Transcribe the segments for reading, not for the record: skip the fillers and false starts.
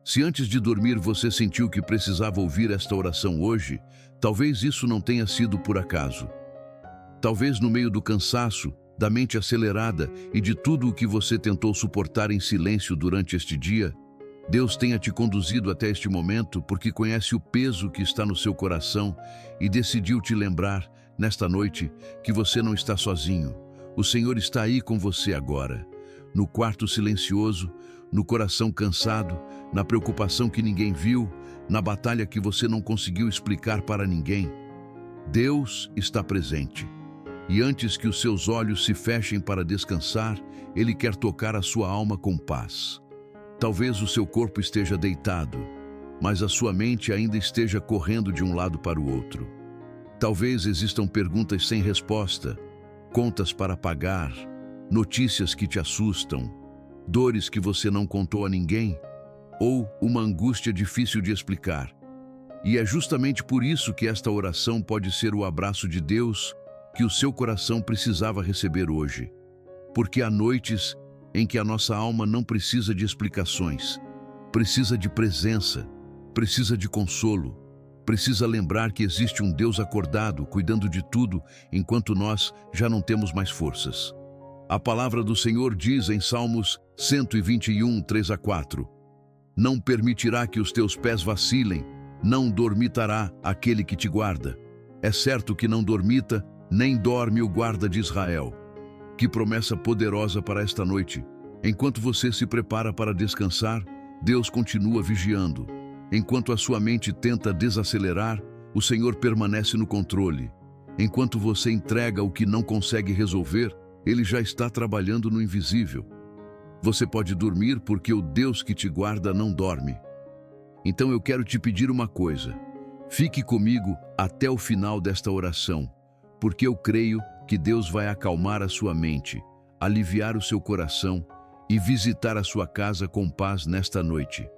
Se antes de dormir você sentiu que precisava ouvir esta oração hoje, talvez isso não tenha sido por acaso. Talvez no meio do cansaço, da mente acelerada e de tudo o que você tentou suportar em silêncio durante este dia, Deus tenha te conduzido até este momento porque conhece o peso que está no seu coração e decidiu te lembrar, nesta noite, que você não está sozinho. O Senhor está aí com você agora, no quarto silencioso, no coração cansado, na preocupação que ninguém viu, na batalha que você não conseguiu explicar para ninguém. Deus está presente. E antes que os seus olhos se fechem para descansar, Ele quer tocar a sua alma com paz. Talvez o seu corpo esteja deitado, mas a sua mente ainda esteja correndo de um lado para o outro. Talvez existam perguntas sem resposta, contas para pagar, notícias que te assustam, dores que você não contou a ninguém, ou uma angústia difícil de explicar. E é justamente por isso que esta oração pode ser o abraço de Deus que o seu coração precisava receber hoje. Porque há noites em que a nossa alma não precisa de explicações, precisa de presença, precisa de consolo, precisa lembrar que existe um Deus acordado, cuidando de tudo, enquanto nós já não temos mais forças. A palavra do Senhor diz em Salmos 121, 3-4, não permitirá que os teus pés vacilem, não dormitará aquele que te guarda. É certo que não dormita, nem dorme o guarda de Israel. Que promessa poderosa para esta noite. Enquanto você se prepara para descansar, Deus continua vigiando. Enquanto a sua mente tenta desacelerar, o Senhor permanece no controle. Enquanto você entrega o que não consegue resolver, Ele já está trabalhando no invisível. Você pode dormir porque o Deus que te guarda não dorme. Então eu quero te pedir uma coisa. Fique comigo até o final desta oração, porque eu creio que Deus vai acalmar a sua mente, aliviar o seu coração e visitar a sua casa com paz nesta noite.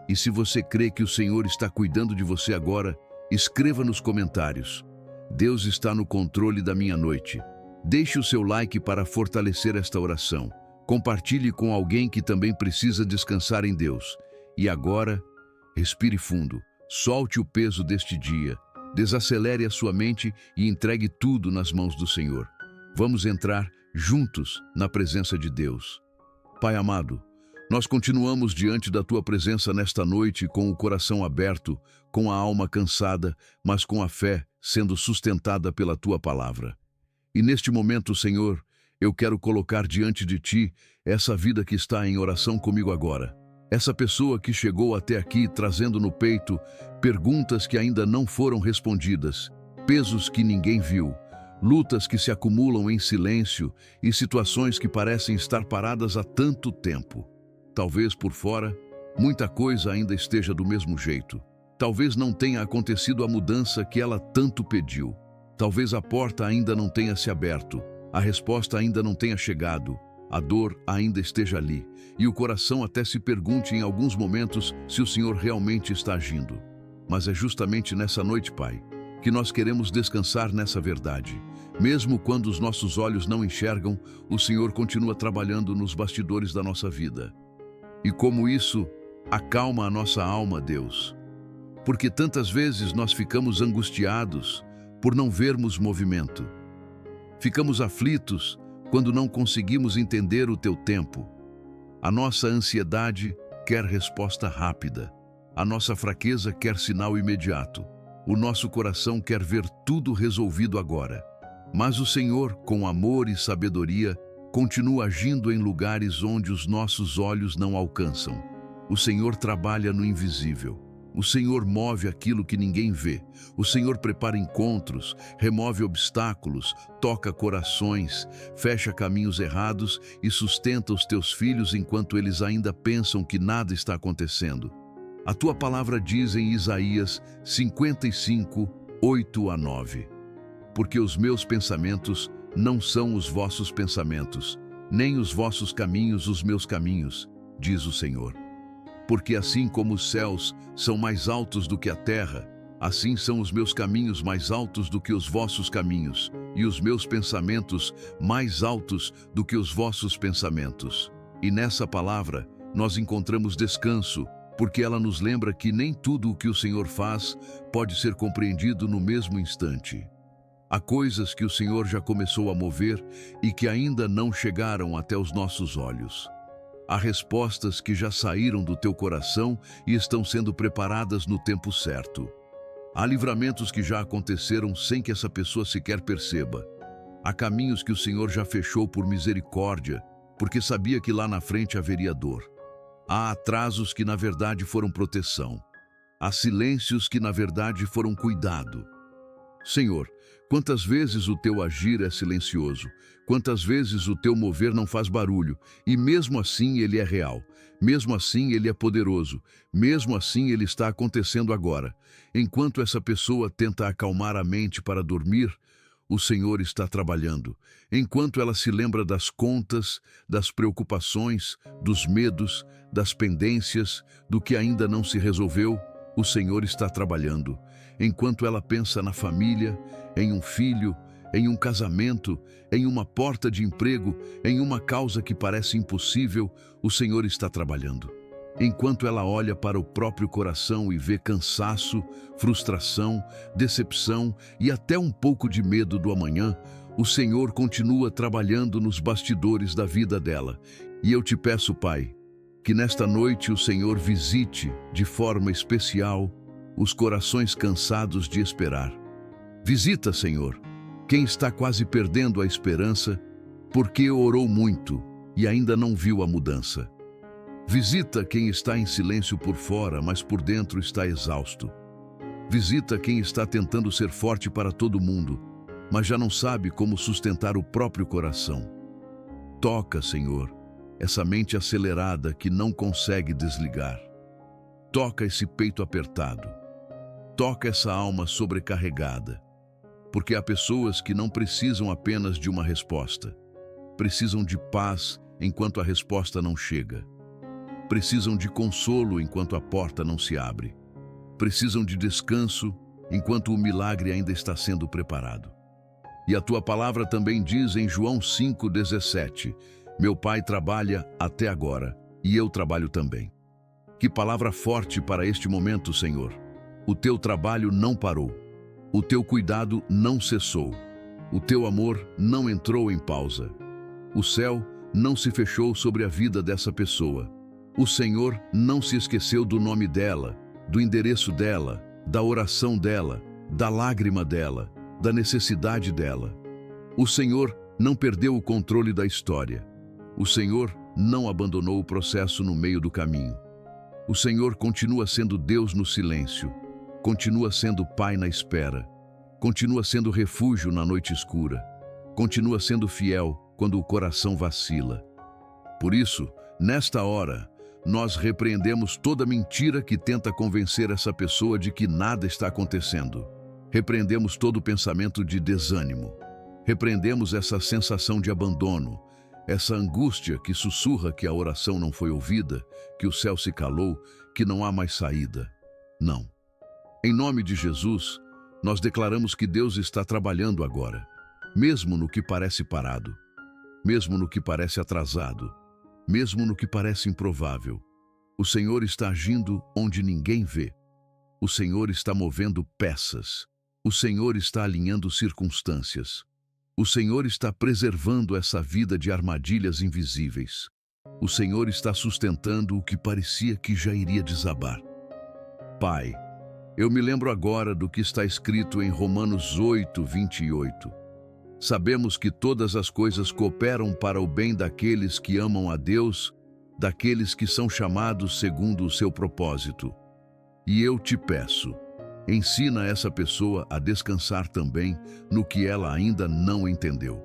E se você crê que o Senhor está cuidando de você agora, escreva nos comentários: Deus está no controle da minha noite. Deixe o seu like para fortalecer esta oração. Compartilhe com alguém que também precisa descansar em Deus. E agora, respire fundo, solte o peso deste dia, desacelere a sua mente e entregue tudo nas mãos do Senhor. Vamos entrar juntos na presença de Deus. Pai amado, nós continuamos diante da Tua presença nesta noite com o coração aberto, com a alma cansada, mas com a fé sendo sustentada pela Tua palavra. E neste momento, Senhor, eu quero colocar diante de Ti essa vida que está em oração comigo agora. Essa pessoa que chegou até aqui trazendo no peito perguntas que ainda não foram respondidas, pesos que ninguém viu, lutas que se acumulam em silêncio e situações que parecem estar paradas há tanto tempo. Talvez por fora, muita coisa ainda esteja do mesmo jeito. Talvez não tenha acontecido a mudança que ela tanto pediu. Talvez a porta ainda não tenha se aberto, a resposta ainda não tenha chegado, a dor ainda esteja ali, e o coração até se pergunte em alguns momentos se o Senhor realmente está agindo. Mas é justamente nessa noite, Pai, que nós queremos descansar nessa verdade. Mesmo quando os nossos olhos não enxergam, o Senhor continua trabalhando nos bastidores da nossa vida. E como isso acalma a nossa alma, Deus. Porque tantas vezes nós ficamos angustiados por não vermos movimento. Ficamos aflitos quando não conseguimos entender o Teu tempo. A nossa ansiedade quer resposta rápida. A nossa fraqueza quer sinal imediato. O nosso coração quer ver tudo resolvido agora. Mas o Senhor, com amor e sabedoria, continua agindo em lugares onde os nossos olhos não alcançam. O Senhor trabalha no invisível. O Senhor move aquilo que ninguém vê. O Senhor prepara encontros, remove obstáculos, toca corações, fecha caminhos errados e sustenta os teus filhos enquanto eles ainda pensam que nada está acontecendo. A tua palavra diz em Isaías 55, 8-9: porque os meus pensamentos não são os vossos pensamentos, nem os vossos caminhos os meus caminhos, diz o Senhor. Porque assim como os céus são mais altos do que a terra, assim são os meus caminhos mais altos do que os vossos caminhos, e os meus pensamentos mais altos do que os vossos pensamentos. E nessa palavra nós encontramos descanso, porque ela nos lembra que nem tudo o que o Senhor faz pode ser compreendido no mesmo instante. Há coisas que o Senhor já começou a mover e que ainda não chegaram até os nossos olhos. Há respostas que já saíram do teu coração e estão sendo preparadas no tempo certo. Há livramentos que já aconteceram sem que essa pessoa sequer perceba. Há caminhos que o Senhor já fechou por misericórdia, porque sabia que lá na frente haveria dor. Há atrasos que na verdade foram proteção. Há silêncios que na verdade foram cuidado. Senhor, quantas vezes o teu agir é silencioso, quantas vezes o teu mover não faz barulho, e mesmo assim ele é real, mesmo assim ele é poderoso, mesmo assim ele está acontecendo agora. Enquanto essa pessoa tenta acalmar a mente para dormir, o Senhor está trabalhando. Enquanto ela se lembra das contas, das preocupações, dos medos, das pendências, do que ainda não se resolveu, o Senhor está trabalhando. Enquanto ela pensa na família, em um filho, em um casamento, em uma porta de emprego, em uma causa que parece impossível, o Senhor está trabalhando. Enquanto ela olha para o próprio coração e vê cansaço, frustração, decepção e até um pouco de medo do amanhã, o Senhor continua trabalhando nos bastidores da vida dela. E eu te peço, Pai, que nesta noite o Senhor visite, de forma especial, os corações cansados de esperar. Visita, Senhor, quem está quase perdendo a esperança porque orou muito e ainda não viu a mudança. Visita quem está em silêncio por fora, mas por dentro está exausto. Visita quem está tentando ser forte para todo mundo, mas já não sabe como sustentar o próprio coração. Toca, Senhor, essa mente acelerada que não consegue desligar. Toca esse peito apertado. Toca essa alma sobrecarregada. Porque há pessoas que não precisam apenas de uma resposta. Precisam de paz enquanto a resposta não chega. Precisam de consolo enquanto a porta não se abre. Precisam de descanso enquanto o milagre ainda está sendo preparado. E a tua palavra também diz em João 5,17: meu Pai trabalha até agora e eu trabalho também. Que palavra forte para este momento, Senhor. O teu trabalho não parou. O teu cuidado não cessou. O teu amor não entrou em pausa. O céu não se fechou sobre a vida dessa pessoa. O Senhor não se esqueceu do nome dela, do endereço dela, da oração dela, da lágrima dela, da necessidade dela. O Senhor não perdeu o controle da história. O Senhor não abandonou o processo no meio do caminho. O Senhor continua sendo Deus no silêncio, continua sendo Pai na espera, continua sendo refúgio na noite escura, continua sendo fiel quando o coração vacila. Por isso, nesta hora, nós repreendemos toda mentira que tenta convencer essa pessoa de que nada está acontecendo. Repreendemos todo pensamento de desânimo. Repreendemos essa sensação de abandono, essa angústia que sussurra que a oração não foi ouvida, que o céu se calou, que não há mais saída. Não. Em nome de Jesus, nós declaramos que Deus está trabalhando agora, mesmo no que parece parado, mesmo no que parece atrasado, mesmo no que parece improvável. O Senhor está agindo onde ninguém vê. O Senhor está movendo peças. O Senhor está alinhando circunstâncias. O Senhor está preservando essa vida de armadilhas invisíveis. O Senhor está sustentando o que parecia que já iria desabar. Pai, eu me lembro agora do que está escrito em Romanos 8:28. Sabemos que todas as coisas cooperam para o bem daqueles que amam a Deus, daqueles que são chamados segundo o seu propósito. E eu te peço, ensina essa pessoa a descansar também no que ela ainda não entendeu.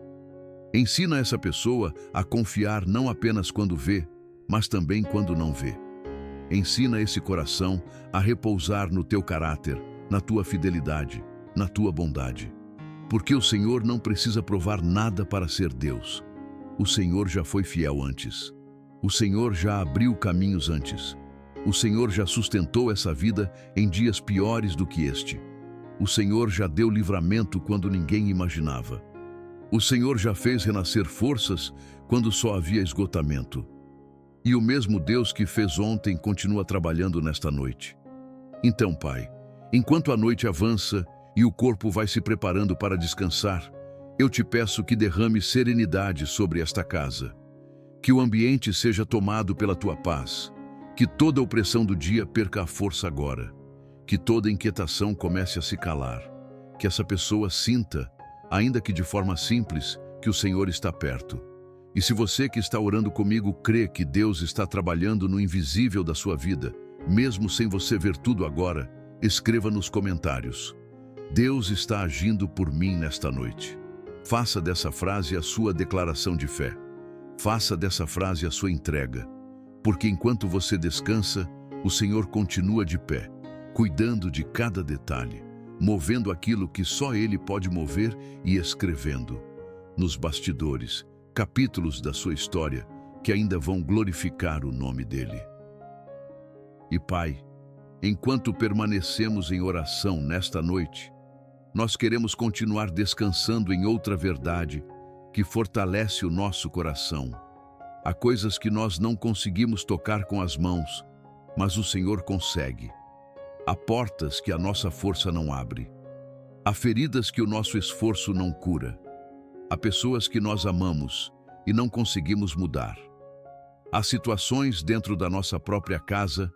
Ensina essa pessoa a confiar não apenas quando vê, mas também quando não vê. Ensina esse coração a repousar no teu caráter, na tua fidelidade, na tua bondade. Porque o Senhor não precisa provar nada para ser Deus. O Senhor já foi fiel antes. O Senhor já abriu caminhos antes. O Senhor já sustentou essa vida em dias piores do que este. O Senhor já deu livramento quando ninguém imaginava. O Senhor já fez renascer forças quando só havia esgotamento. E o mesmo Deus que fez ontem continua trabalhando nesta noite. Então, Pai, enquanto a noite avança e o corpo vai se preparando para descansar, eu te peço que derrame serenidade sobre esta casa. Que o ambiente seja tomado pela tua paz. Que toda opressão do dia perca a força agora. Que toda inquietação comece a se calar. Que essa pessoa sinta, ainda que de forma simples, que o Senhor está perto. E se você que está orando comigo crê que Deus está trabalhando no invisível da sua vida, mesmo sem você ver tudo agora, escreva nos comentários: Deus está agindo por mim nesta noite. Faça dessa frase a sua declaração de fé. Faça dessa frase a sua entrega. Porque enquanto você descansa, o Senhor continua de pé, cuidando de cada detalhe, movendo aquilo que só Ele pode mover e escrevendo, nos bastidores, capítulos da sua história que ainda vão glorificar o nome dEle. E Pai, enquanto permanecemos em oração nesta noite, nós queremos continuar descansando em outra verdade que fortalece o nosso coração. Há coisas que nós não conseguimos tocar com as mãos, mas o Senhor consegue. Há portas que a nossa força não abre. Há feridas que o nosso esforço não cura. Há pessoas que nós amamos e não conseguimos mudar. Há situações dentro da nossa própria casa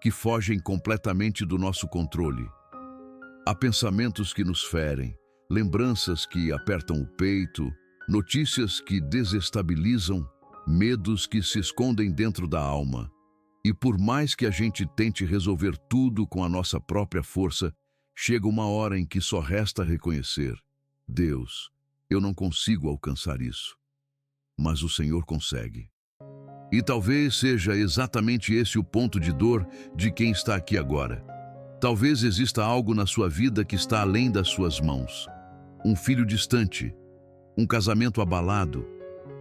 que fogem completamente do nosso controle. Há pensamentos que nos ferem, lembranças que apertam o peito, notícias que desestabilizam, medos que se escondem dentro da alma. E por mais que a gente tente resolver tudo com a nossa própria força, chega uma hora em que só resta reconhecer: Deus, eu não consigo alcançar isso. Mas o Senhor consegue. E talvez seja exatamente esse o ponto de dor de quem está aqui agora. Talvez exista algo na sua vida que está além das suas mãos. Um filho distante, um casamento abalado,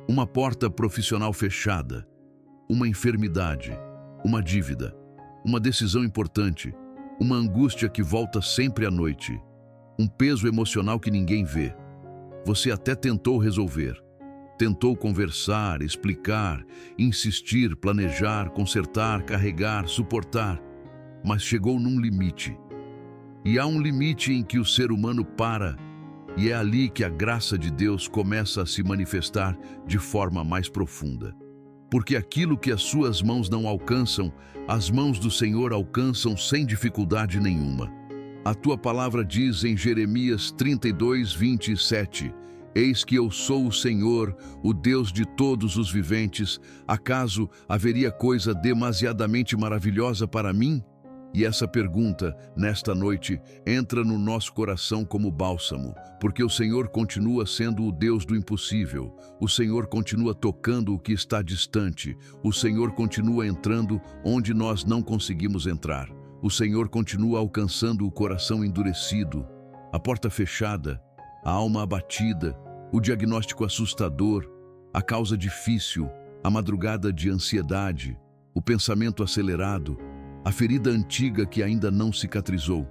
uma porta profissional fechada, uma enfermidade, uma dívida, uma decisão importante, uma angústia que volta sempre à noite, um peso emocional que ninguém vê. Você até tentou resolver. Tentou conversar, explicar, insistir, planejar, consertar, carregar, suportar, mas chegou num limite. E há um limite em que o ser humano para, e é ali que a graça de Deus começa a se manifestar de forma mais profunda. Porque aquilo que as suas mãos não alcançam, as mãos do Senhor alcançam sem dificuldade nenhuma. A tua palavra diz em Jeremias 32:27: Eis que eu sou o Senhor, o Deus de todos os viventes. Acaso haveria coisa demasiadamente maravilhosa para mim? E essa pergunta, nesta noite, entra no nosso coração como bálsamo, porque o Senhor continua sendo o Deus do impossível. O Senhor continua tocando o que está distante. O Senhor continua entrando onde nós não conseguimos entrar. O Senhor continua alcançando o coração endurecido, a porta fechada, a alma abatida, o diagnóstico assustador, a causa difícil, a madrugada de ansiedade, o pensamento acelerado, a ferida antiga que ainda não cicatrizou.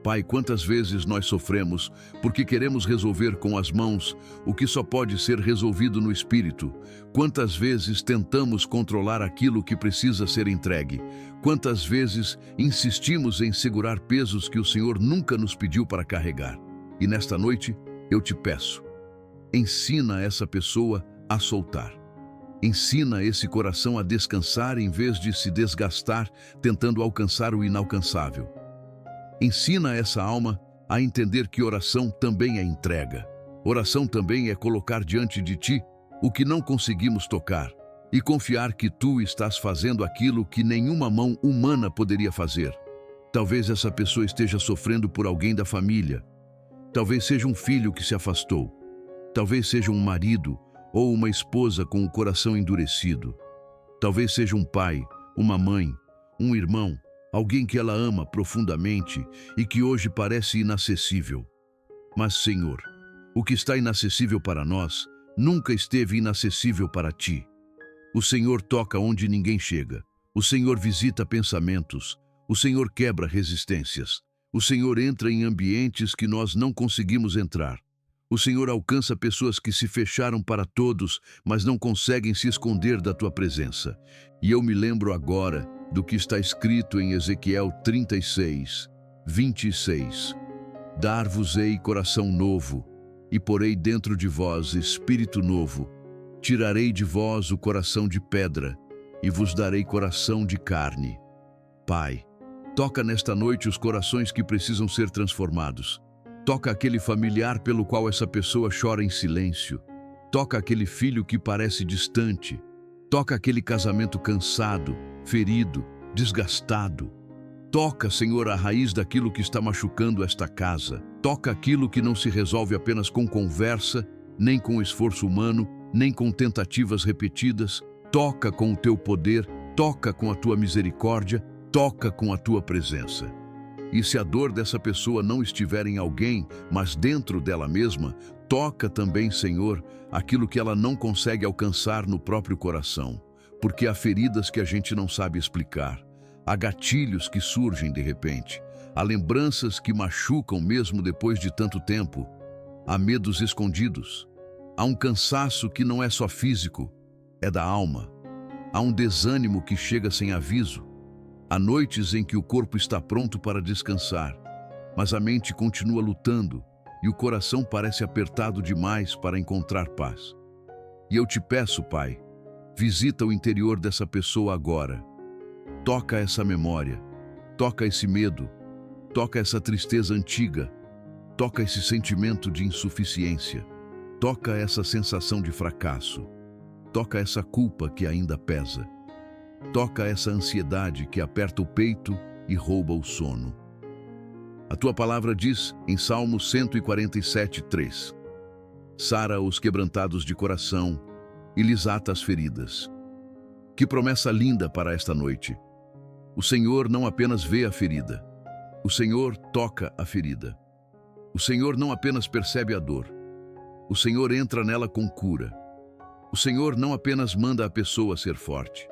Pai, quantas vezes nós sofremos porque queremos resolver com as mãos o que só pode ser resolvido no Espírito? Quantas vezes tentamos controlar aquilo que precisa ser entregue? Quantas vezes insistimos em segurar pesos que o Senhor nunca nos pediu para carregar? E nesta noite, eu te peço, ensina essa pessoa a soltar. Ensina esse coração a descansar em vez de se desgastar tentando alcançar o inalcançável. Ensina essa alma a entender que oração também é entrega. Oração também é colocar diante de ti o que não conseguimos tocar e confiar que tu estás fazendo aquilo que nenhuma mão humana poderia fazer. Talvez essa pessoa esteja sofrendo por alguém da família. Talvez seja um filho que se afastou. Talvez seja um marido ou uma esposa com o coração endurecido. Talvez seja um pai, uma mãe, um irmão, alguém que ela ama profundamente e que hoje parece inacessível. Mas, Senhor, o que está inacessível para nós nunca esteve inacessível para ti. O Senhor toca onde ninguém chega. O Senhor visita pensamentos. O Senhor quebra resistências. O Senhor entra em ambientes que nós não conseguimos entrar. O Senhor alcança pessoas que se fecharam para todos, mas não conseguem se esconder da tua presença. E eu me lembro agora do que está escrito em Ezequiel 36, 26. Dar-vos-ei coração novo, e porei dentro de vós espírito novo. Tirarei de vós o coração de pedra, e vos darei coração de carne. Pai, toca nesta noite os corações que precisam ser transformados. Toca aquele familiar pelo qual essa pessoa chora em silêncio. Toca aquele filho que parece distante. Toca aquele casamento cansado, ferido, desgastado. Toca, Senhor, a raiz daquilo que está machucando esta casa. Toca aquilo que não se resolve apenas com conversa, nem com esforço humano, nem com tentativas repetidas. Toca com o teu poder, toca com a tua misericórdia, toca com a tua presença. E se a dor dessa pessoa não estiver em alguém, mas dentro dela mesma, toca também, Senhor, aquilo que ela não consegue alcançar no próprio coração, porque há feridas que a gente não sabe explicar, há gatilhos que surgem de repente, há lembranças que machucam mesmo depois de tanto tempo, há medos escondidos, há um cansaço que não é só físico, é da alma, há um desânimo que chega sem aviso. Há noites em que o corpo está pronto para descansar, mas a mente continua lutando e o coração parece apertado demais para encontrar paz. E eu te peço, Pai, visita o interior dessa pessoa agora. Toca essa memória, toca esse medo, toca essa tristeza antiga, toca esse sentimento de insuficiência, toca essa sensação de fracasso, toca essa culpa que ainda pesa. Toca essa ansiedade que aperta o peito e rouba o sono. A tua palavra diz em Salmo 147:3: Sara os quebrantados de coração e lhes ata as feridas. Que promessa linda para esta noite! O Senhor não apenas vê a ferida, o Senhor toca a ferida. O Senhor não apenas percebe a dor, o Senhor entra nela com cura. O Senhor não apenas manda a pessoa ser forte,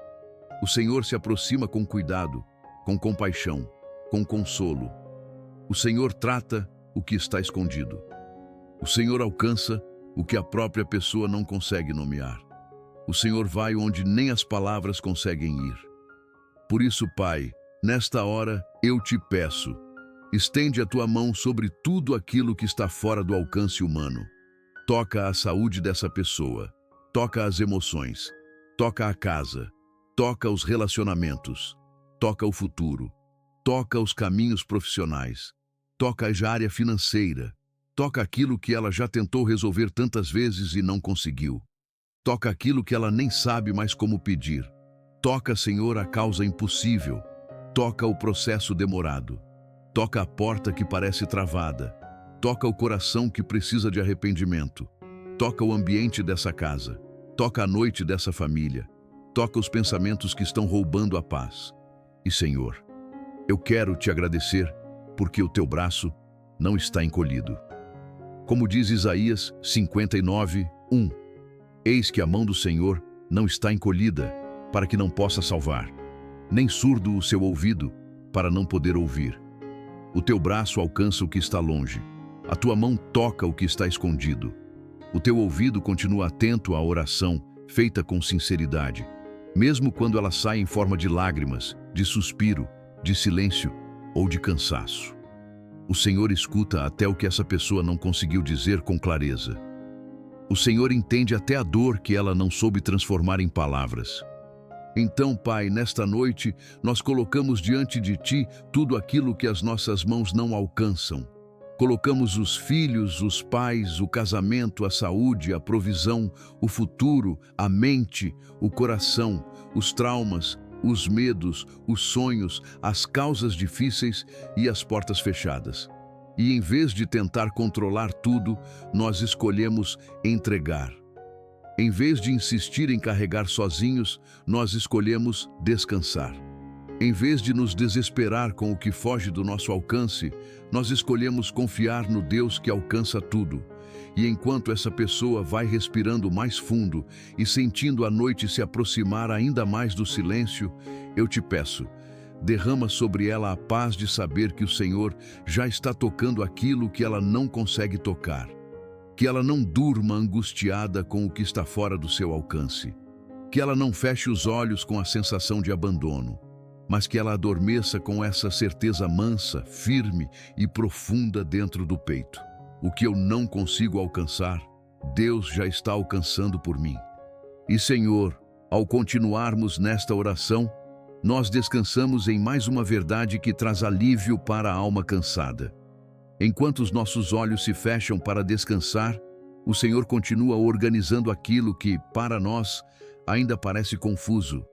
o Senhor se aproxima com cuidado, com compaixão, com consolo. O Senhor trata o que está escondido. O Senhor alcança o que a própria pessoa não consegue nomear. O Senhor vai onde nem as palavras conseguem ir. Por isso, Pai, nesta hora eu te peço, estende a tua mão sobre tudo aquilo que está fora do alcance humano. Toca a saúde dessa pessoa, toca as emoções, toca a casa, toca os relacionamentos, toca o futuro, toca os caminhos profissionais, toca a área financeira, toca aquilo que ela já tentou resolver tantas vezes e não conseguiu. Toca aquilo que ela nem sabe mais como pedir. Toca, Senhor, a causa impossível. Toca o processo demorado. Toca a porta que parece travada. Toca o coração que precisa de arrependimento. Toca o ambiente dessa casa. Toca a noite dessa família. Toca os pensamentos que estão roubando a paz. E, Senhor, eu quero te agradecer porque o teu braço não está encolhido. Como diz Isaías 59:1, eis que a mão do Senhor não está encolhida para que não possa salvar, nem surdo o seu ouvido para não poder ouvir. O teu braço alcança o que está longe, a tua mão toca o que está escondido. O teu ouvido continua atento à oração feita com sinceridade, mesmo quando ela sai em forma de lágrimas, de suspiro, de silêncio ou de cansaço. O Senhor escuta até o que essa pessoa não conseguiu dizer com clareza. O Senhor entende até a dor que ela não soube transformar em palavras. Então, Pai, nesta noite, nós colocamos diante de Ti tudo aquilo que as nossas mãos não alcançam. Colocamos os filhos, os pais, o casamento, a saúde, a provisão, o futuro, a mente, o coração, os traumas, os medos, os sonhos, as causas difíceis e as portas fechadas. E em vez de tentar controlar tudo, nós escolhemos entregar. Em vez de insistir em carregar sozinhos, nós escolhemos descansar. Em vez de nos desesperar com o que foge do nosso alcance, nós escolhemos confiar no Deus que alcança tudo. E enquanto essa pessoa vai respirando mais fundo e sentindo a noite se aproximar ainda mais do silêncio, eu te peço, derrama sobre ela a paz de saber que o Senhor já está tocando aquilo que ela não consegue tocar. Que ela não durma angustiada com o que está fora do seu alcance. Que ela não feche os olhos com a sensação de abandono, mas que ela adormeça com essa certeza mansa, firme e profunda dentro do peito. O que eu não consigo alcançar, Deus já está alcançando por mim. E, Senhor, ao continuarmos nesta oração, nós descansamos em mais uma verdade que traz alívio para a alma cansada. Enquanto os nossos olhos se fecham para descansar, o Senhor continua organizando aquilo que, para nós, ainda parece confuso.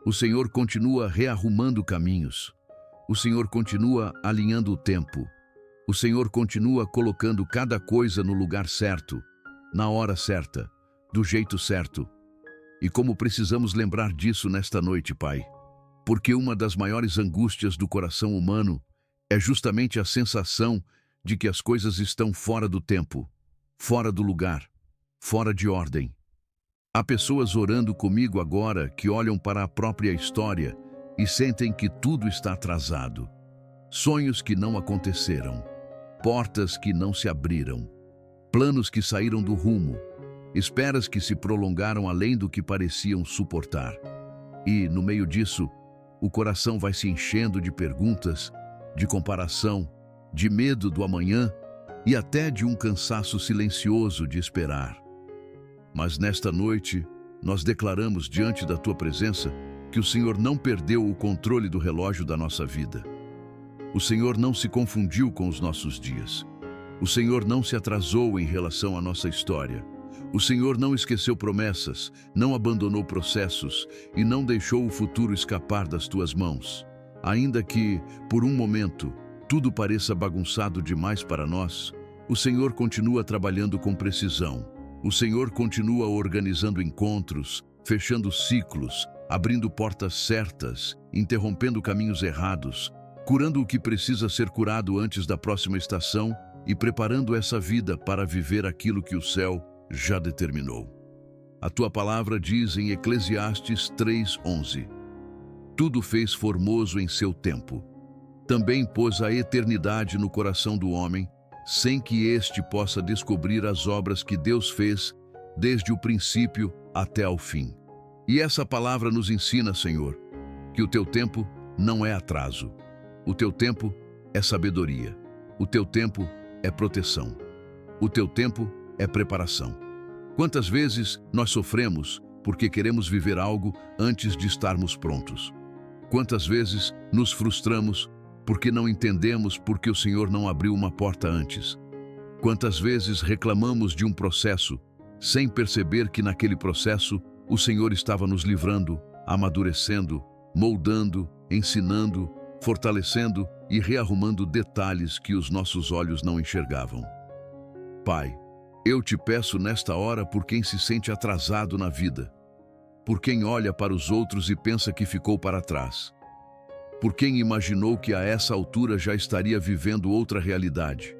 O Senhor continua rearrumando caminhos. O Senhor continua alinhando o tempo. O Senhor continua colocando cada coisa no lugar certo, na hora certa, do jeito certo. E como precisamos lembrar disso nesta noite, Pai? Porque uma das maiores angústias do coração humano é justamente a sensação de que as coisas estão fora do tempo, fora do lugar, fora de ordem. Há pessoas orando comigo agora que olham para a própria história e sentem que tudo está atrasado. Sonhos que não aconteceram, portas que não se abriram, planos que saíram do rumo, esperas que se prolongaram além do que pareciam suportar. E, no meio disso, o coração vai se enchendo de perguntas, de comparação, de medo do amanhã e até de um cansaço silencioso de esperar. Mas nesta noite, nós declaramos diante da Tua presença que o Senhor não perdeu o controle do relógio da nossa vida. O Senhor não se confundiu com os nossos dias. O Senhor não se atrasou em relação à nossa história. O Senhor não esqueceu promessas, não abandonou processos e não deixou o futuro escapar das Tuas mãos. Ainda que, por um momento, tudo pareça bagunçado demais para nós, o Senhor continua trabalhando com precisão. O Senhor continua organizando encontros, fechando ciclos, abrindo portas certas, interrompendo caminhos errados, curando o que precisa ser curado antes da próxima estação e preparando essa vida para viver aquilo que o céu já determinou. A Tua palavra diz em Eclesiastes 3:11: Tudo fez formoso em seu tempo. Também pôs a eternidade no coração do homem, sem que este possa descobrir as obras que Deus fez desde o princípio até ao fim. E essa palavra nos ensina, Senhor, que o Teu tempo não é atraso. O Teu tempo é sabedoria. O Teu tempo é proteção. O Teu tempo é preparação. Quantas vezes nós sofremos porque queremos viver algo antes de estarmos prontos? Quantas vezes nos frustramos porque não entendemos porque o Senhor não abriu uma porta antes? Quantas vezes reclamamos de um processo sem perceber que naquele processo o Senhor estava nos livrando, amadurecendo, moldando, ensinando, fortalecendo e rearrumando detalhes que os nossos olhos não enxergavam? Pai, eu Te peço nesta hora por quem se sente atrasado na vida, por quem olha para os outros e pensa que ficou para trás, por quem imaginou que a essa altura já estaria vivendo outra realidade,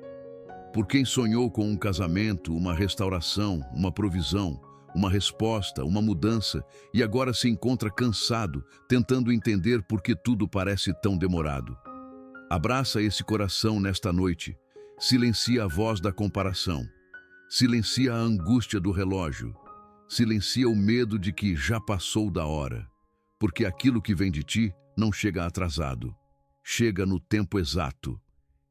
por quem sonhou com um casamento, uma restauração, uma provisão, uma resposta, uma mudança e agora se encontra cansado, tentando entender por que tudo parece tão demorado. Abraça esse coração nesta noite, silencia a voz da comparação, silencia a angústia do relógio, silencia o medo de que já passou da hora, porque aquilo que vem de Ti não chega atrasado, chega no tempo exato.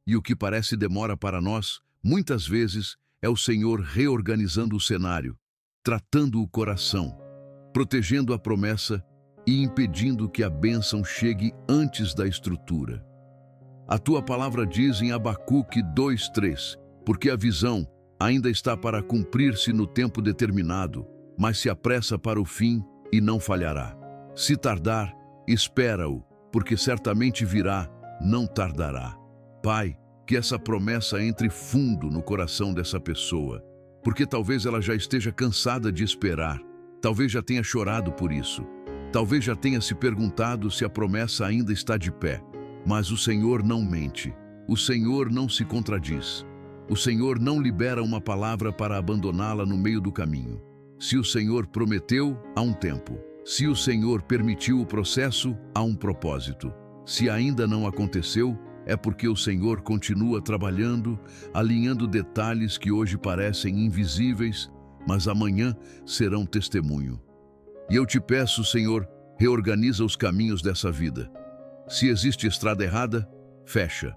E o que parece demora para nós, muitas vezes, é o Senhor reorganizando o cenário, tratando o coração, protegendo a promessa e impedindo que a bênção chegue antes da estrutura. A Tua palavra diz em Abacuque 2:3, porque a visão ainda está para cumprir-se no tempo determinado, mas se apressa para o fim e não falhará. Se tardar, espera-o, porque certamente virá, não tardará. Pai, que essa promessa entre fundo no coração dessa pessoa, porque talvez ela já esteja cansada de esperar, talvez já tenha chorado por isso, talvez já tenha se perguntado se a promessa ainda está de pé. Mas o Senhor não mente, o Senhor não se contradiz, o Senhor não libera uma palavra para abandoná-la no meio do caminho. Se o Senhor prometeu, há um tempo. Se o Senhor permitiu o processo, há um propósito. Se ainda não aconteceu, é porque o Senhor continua trabalhando, alinhando detalhes que hoje parecem invisíveis, mas amanhã serão testemunho. E eu te peço, Senhor, reorganiza os caminhos dessa vida. Se existe estrada errada, fecha.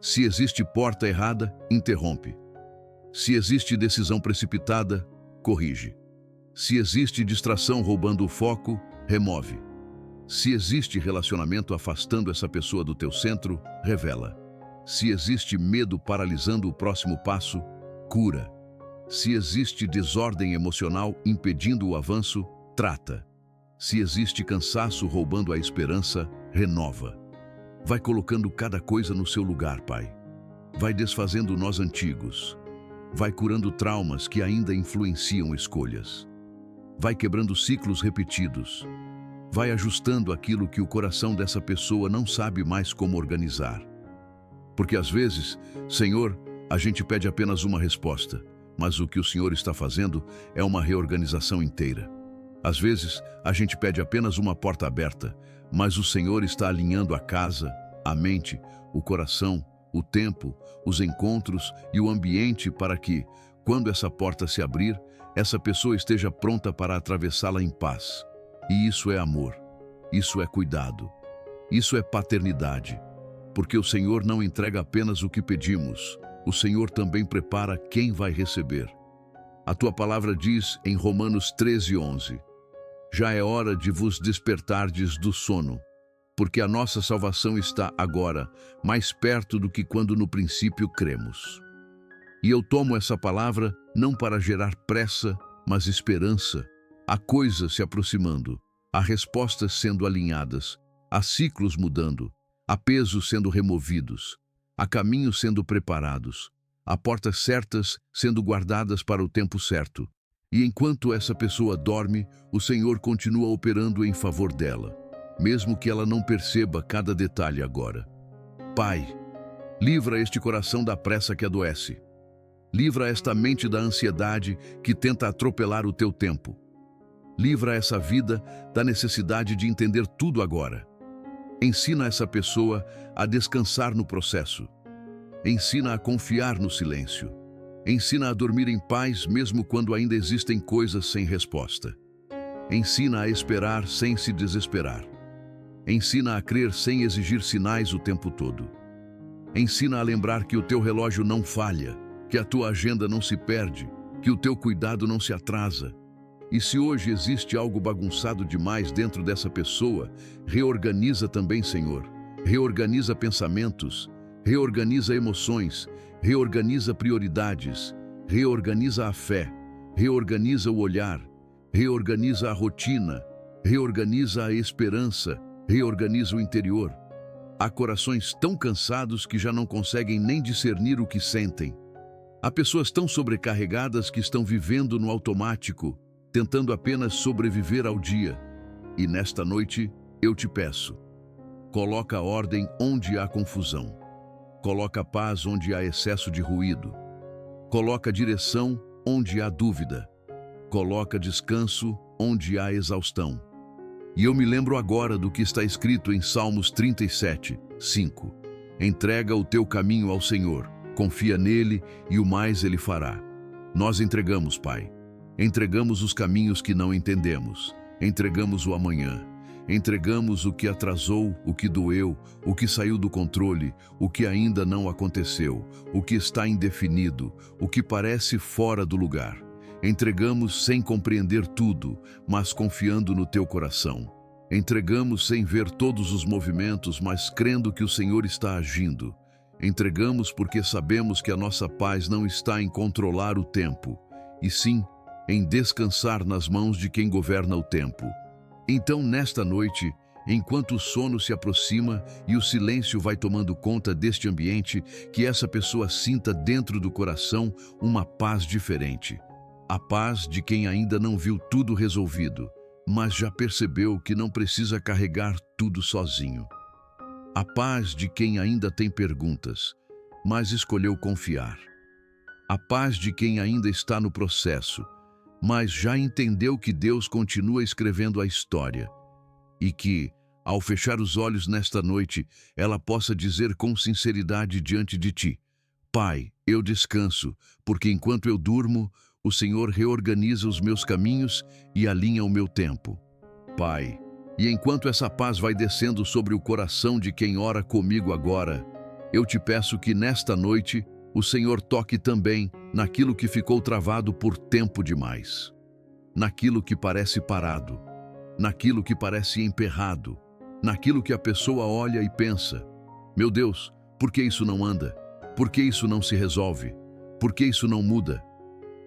Se existe porta errada, interrompe. Se existe decisão precipitada, corrige. Se existe distração roubando o foco, remove. Se existe relacionamento afastando essa pessoa do teu centro, revela. Se existe medo paralisando o próximo passo, cura. Se existe desordem emocional impedindo o avanço, trata. Se existe cansaço roubando a esperança, renova. Vai colocando cada coisa no seu lugar, Pai. Vai desfazendo nós antigos. Vai curando traumas que ainda influenciam escolhas. Vai quebrando ciclos repetidos. Vai ajustando aquilo que o coração dessa pessoa não sabe mais como organizar. Porque às vezes, Senhor, a gente pede apenas uma resposta, mas o que o Senhor está fazendo é uma reorganização inteira. Às vezes, a gente pede apenas uma porta aberta, mas o Senhor está alinhando a casa, a mente, o coração, o tempo, os encontros e o ambiente para que, quando essa porta se abrir, essa pessoa esteja pronta para atravessá-la em paz. E isso é amor, isso é cuidado, isso é paternidade, porque o Senhor não entrega apenas o que pedimos, o Senhor também prepara quem vai receber. A tua palavra diz em Romanos 13:11, já é hora de vos despertardes do sono, porque a nossa salvação está agora mais perto do que quando no princípio cremos. E eu tomo essa palavra não para gerar pressa, mas esperança. Há coisas se aproximando, há respostas sendo alinhadas, há ciclos mudando, há pesos sendo removidos, há caminhos sendo preparados, há portas certas sendo guardadas para o tempo certo. E enquanto essa pessoa dorme, o Senhor continua operando em favor dela, mesmo que ela não perceba cada detalhe agora. Pai, livra este coração da pressa que adoece. Livra esta mente da ansiedade que tenta atropelar o teu tempo. Livra essa vida da necessidade de entender tudo agora. Ensina essa pessoa a descansar no processo. Ensina a confiar no silêncio. Ensina a dormir em paz mesmo quando ainda existem coisas sem resposta. Ensina a esperar sem se desesperar. Ensina a crer sem exigir sinais o tempo todo. Ensina a lembrar que o teu relógio não falha, que a tua agenda não se perde, que o teu cuidado não se atrasa. E se hoje existe algo bagunçado demais dentro dessa pessoa, reorganiza também, Senhor. Reorganiza pensamentos, reorganiza emoções, reorganiza prioridades, reorganiza a fé, reorganiza o olhar, reorganiza a rotina, reorganiza a esperança, reorganiza o interior. Há corações tão cansados que já não conseguem nem discernir o que sentem. Há pessoas tão sobrecarregadas que estão vivendo no automático, tentando apenas sobreviver ao dia. E nesta noite, eu te peço, coloca ordem onde há confusão. Coloca paz onde há excesso de ruído. Coloca direção onde há dúvida. Coloca descanso onde há exaustão. E eu me lembro agora do que está escrito em Salmos 37:5. Entrega o teu caminho ao Senhor, confia nele e o mais ele fará. Nós entregamos, Pai. Entregamos os caminhos que não entendemos. Entregamos o amanhã. Entregamos o que atrasou, o que doeu, o que saiu do controle, o que ainda não aconteceu, o que está indefinido, o que parece fora do lugar. Entregamos sem compreender tudo, mas confiando no teu coração. Entregamos sem ver todos os movimentos, mas crendo que o Senhor está agindo. Entregamos porque sabemos que a nossa paz não está em controlar o tempo, e sim em descansar nas mãos de quem governa o tempo. Então, nesta noite, enquanto o sono se aproxima e o silêncio vai tomando conta deste ambiente, que essa pessoa sinta dentro do coração uma paz diferente. A paz de quem ainda não viu tudo resolvido, mas já percebeu que não precisa carregar tudo sozinho. A paz de quem ainda tem perguntas, mas escolheu confiar. A paz de quem ainda está no processo, mas já entendeu que Deus continua escrevendo a história e que, ao fechar os olhos nesta noite, ela possa dizer com sinceridade diante de ti: Pai, eu descanso, porque enquanto eu durmo, o Senhor reorganiza os meus caminhos e alinha o meu tempo. Pai, e enquanto essa paz vai descendo sobre o coração de quem ora comigo agora, eu te peço que nesta noite o Senhor toque também naquilo que ficou travado por tempo demais, naquilo que parece parado, naquilo que parece emperrado, naquilo que a pessoa olha e pensa: meu Deus, por que isso não anda? Por que isso não se resolve? Por que isso não muda?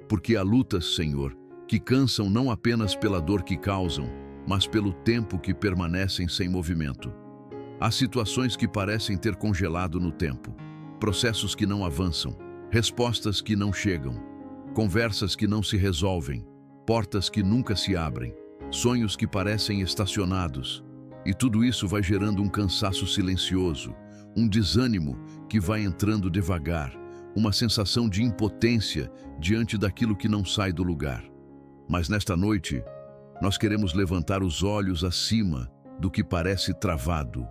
Porque há lutas, Senhor, que cansam não apenas pela dor que causam, mas pelo tempo que permanecem sem movimento. Há situações que parecem ter congelado no tempo, processos que não avançam, respostas que não chegam, conversas que não se resolvem, portas que nunca se abrem, sonhos que parecem estacionados. E tudo isso vai gerando um cansaço silencioso, um desânimo que vai entrando devagar, uma sensação de impotência diante daquilo que não sai do lugar. Mas nesta noite, nós queremos levantar os olhos acima do que parece travado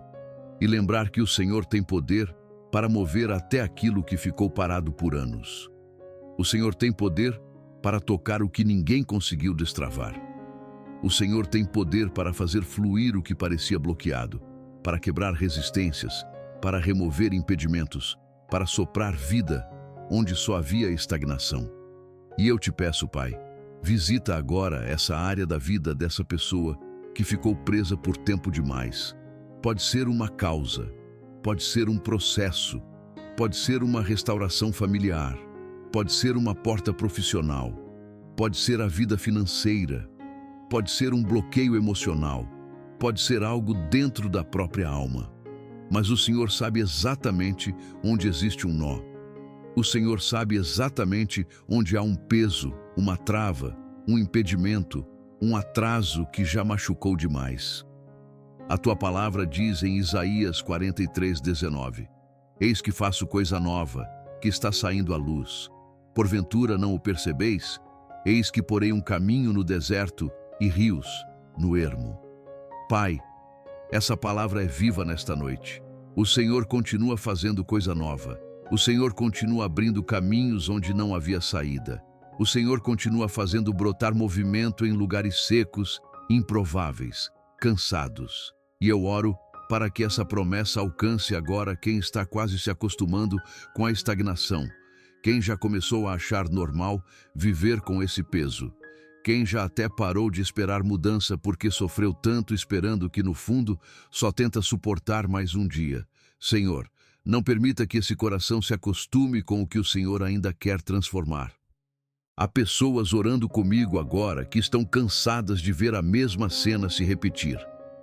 e lembrar que o Senhor tem poder para mover até aquilo que ficou parado por anos. O Senhor tem poder para tocar o que ninguém conseguiu destravar. O Senhor tem poder para fazer fluir o que parecia bloqueado, para quebrar resistências, para remover impedimentos, para soprar vida onde só havia estagnação. E eu te peço, Pai, visita agora essa área da vida dessa pessoa que ficou presa por tempo demais. Pode ser uma causa, pode ser um processo, pode ser uma restauração familiar, pode ser uma porta profissional, pode ser a vida financeira, pode ser um bloqueio emocional, pode ser algo dentro da própria alma. Mas o Senhor sabe exatamente onde existe um nó. O Senhor sabe exatamente onde há um peso, uma trava, um impedimento, um atraso que já machucou demais. A tua palavra diz em Isaías 43:19: Eis que faço coisa nova, que está saindo à luz. Porventura não o percebeis? Eis que porei um caminho no deserto e rios no ermo. Pai, essa palavra é viva nesta noite. O Senhor continua fazendo coisa nova. O Senhor continua abrindo caminhos onde não havia saída. O Senhor continua fazendo brotar movimento em lugares secos, improváveis, cansados. E eu oro para que essa promessa alcance agora quem está quase se acostumando com a estagnação, quem já começou a achar normal viver com esse peso, quem já até parou de esperar mudança porque sofreu tanto esperando que no fundo só tenta suportar mais um dia. Senhor, não permita que esse coração se acostume com o que o Senhor ainda quer transformar. Há pessoas orando comigo agora que estão cansadas de ver a mesma cena se repetir.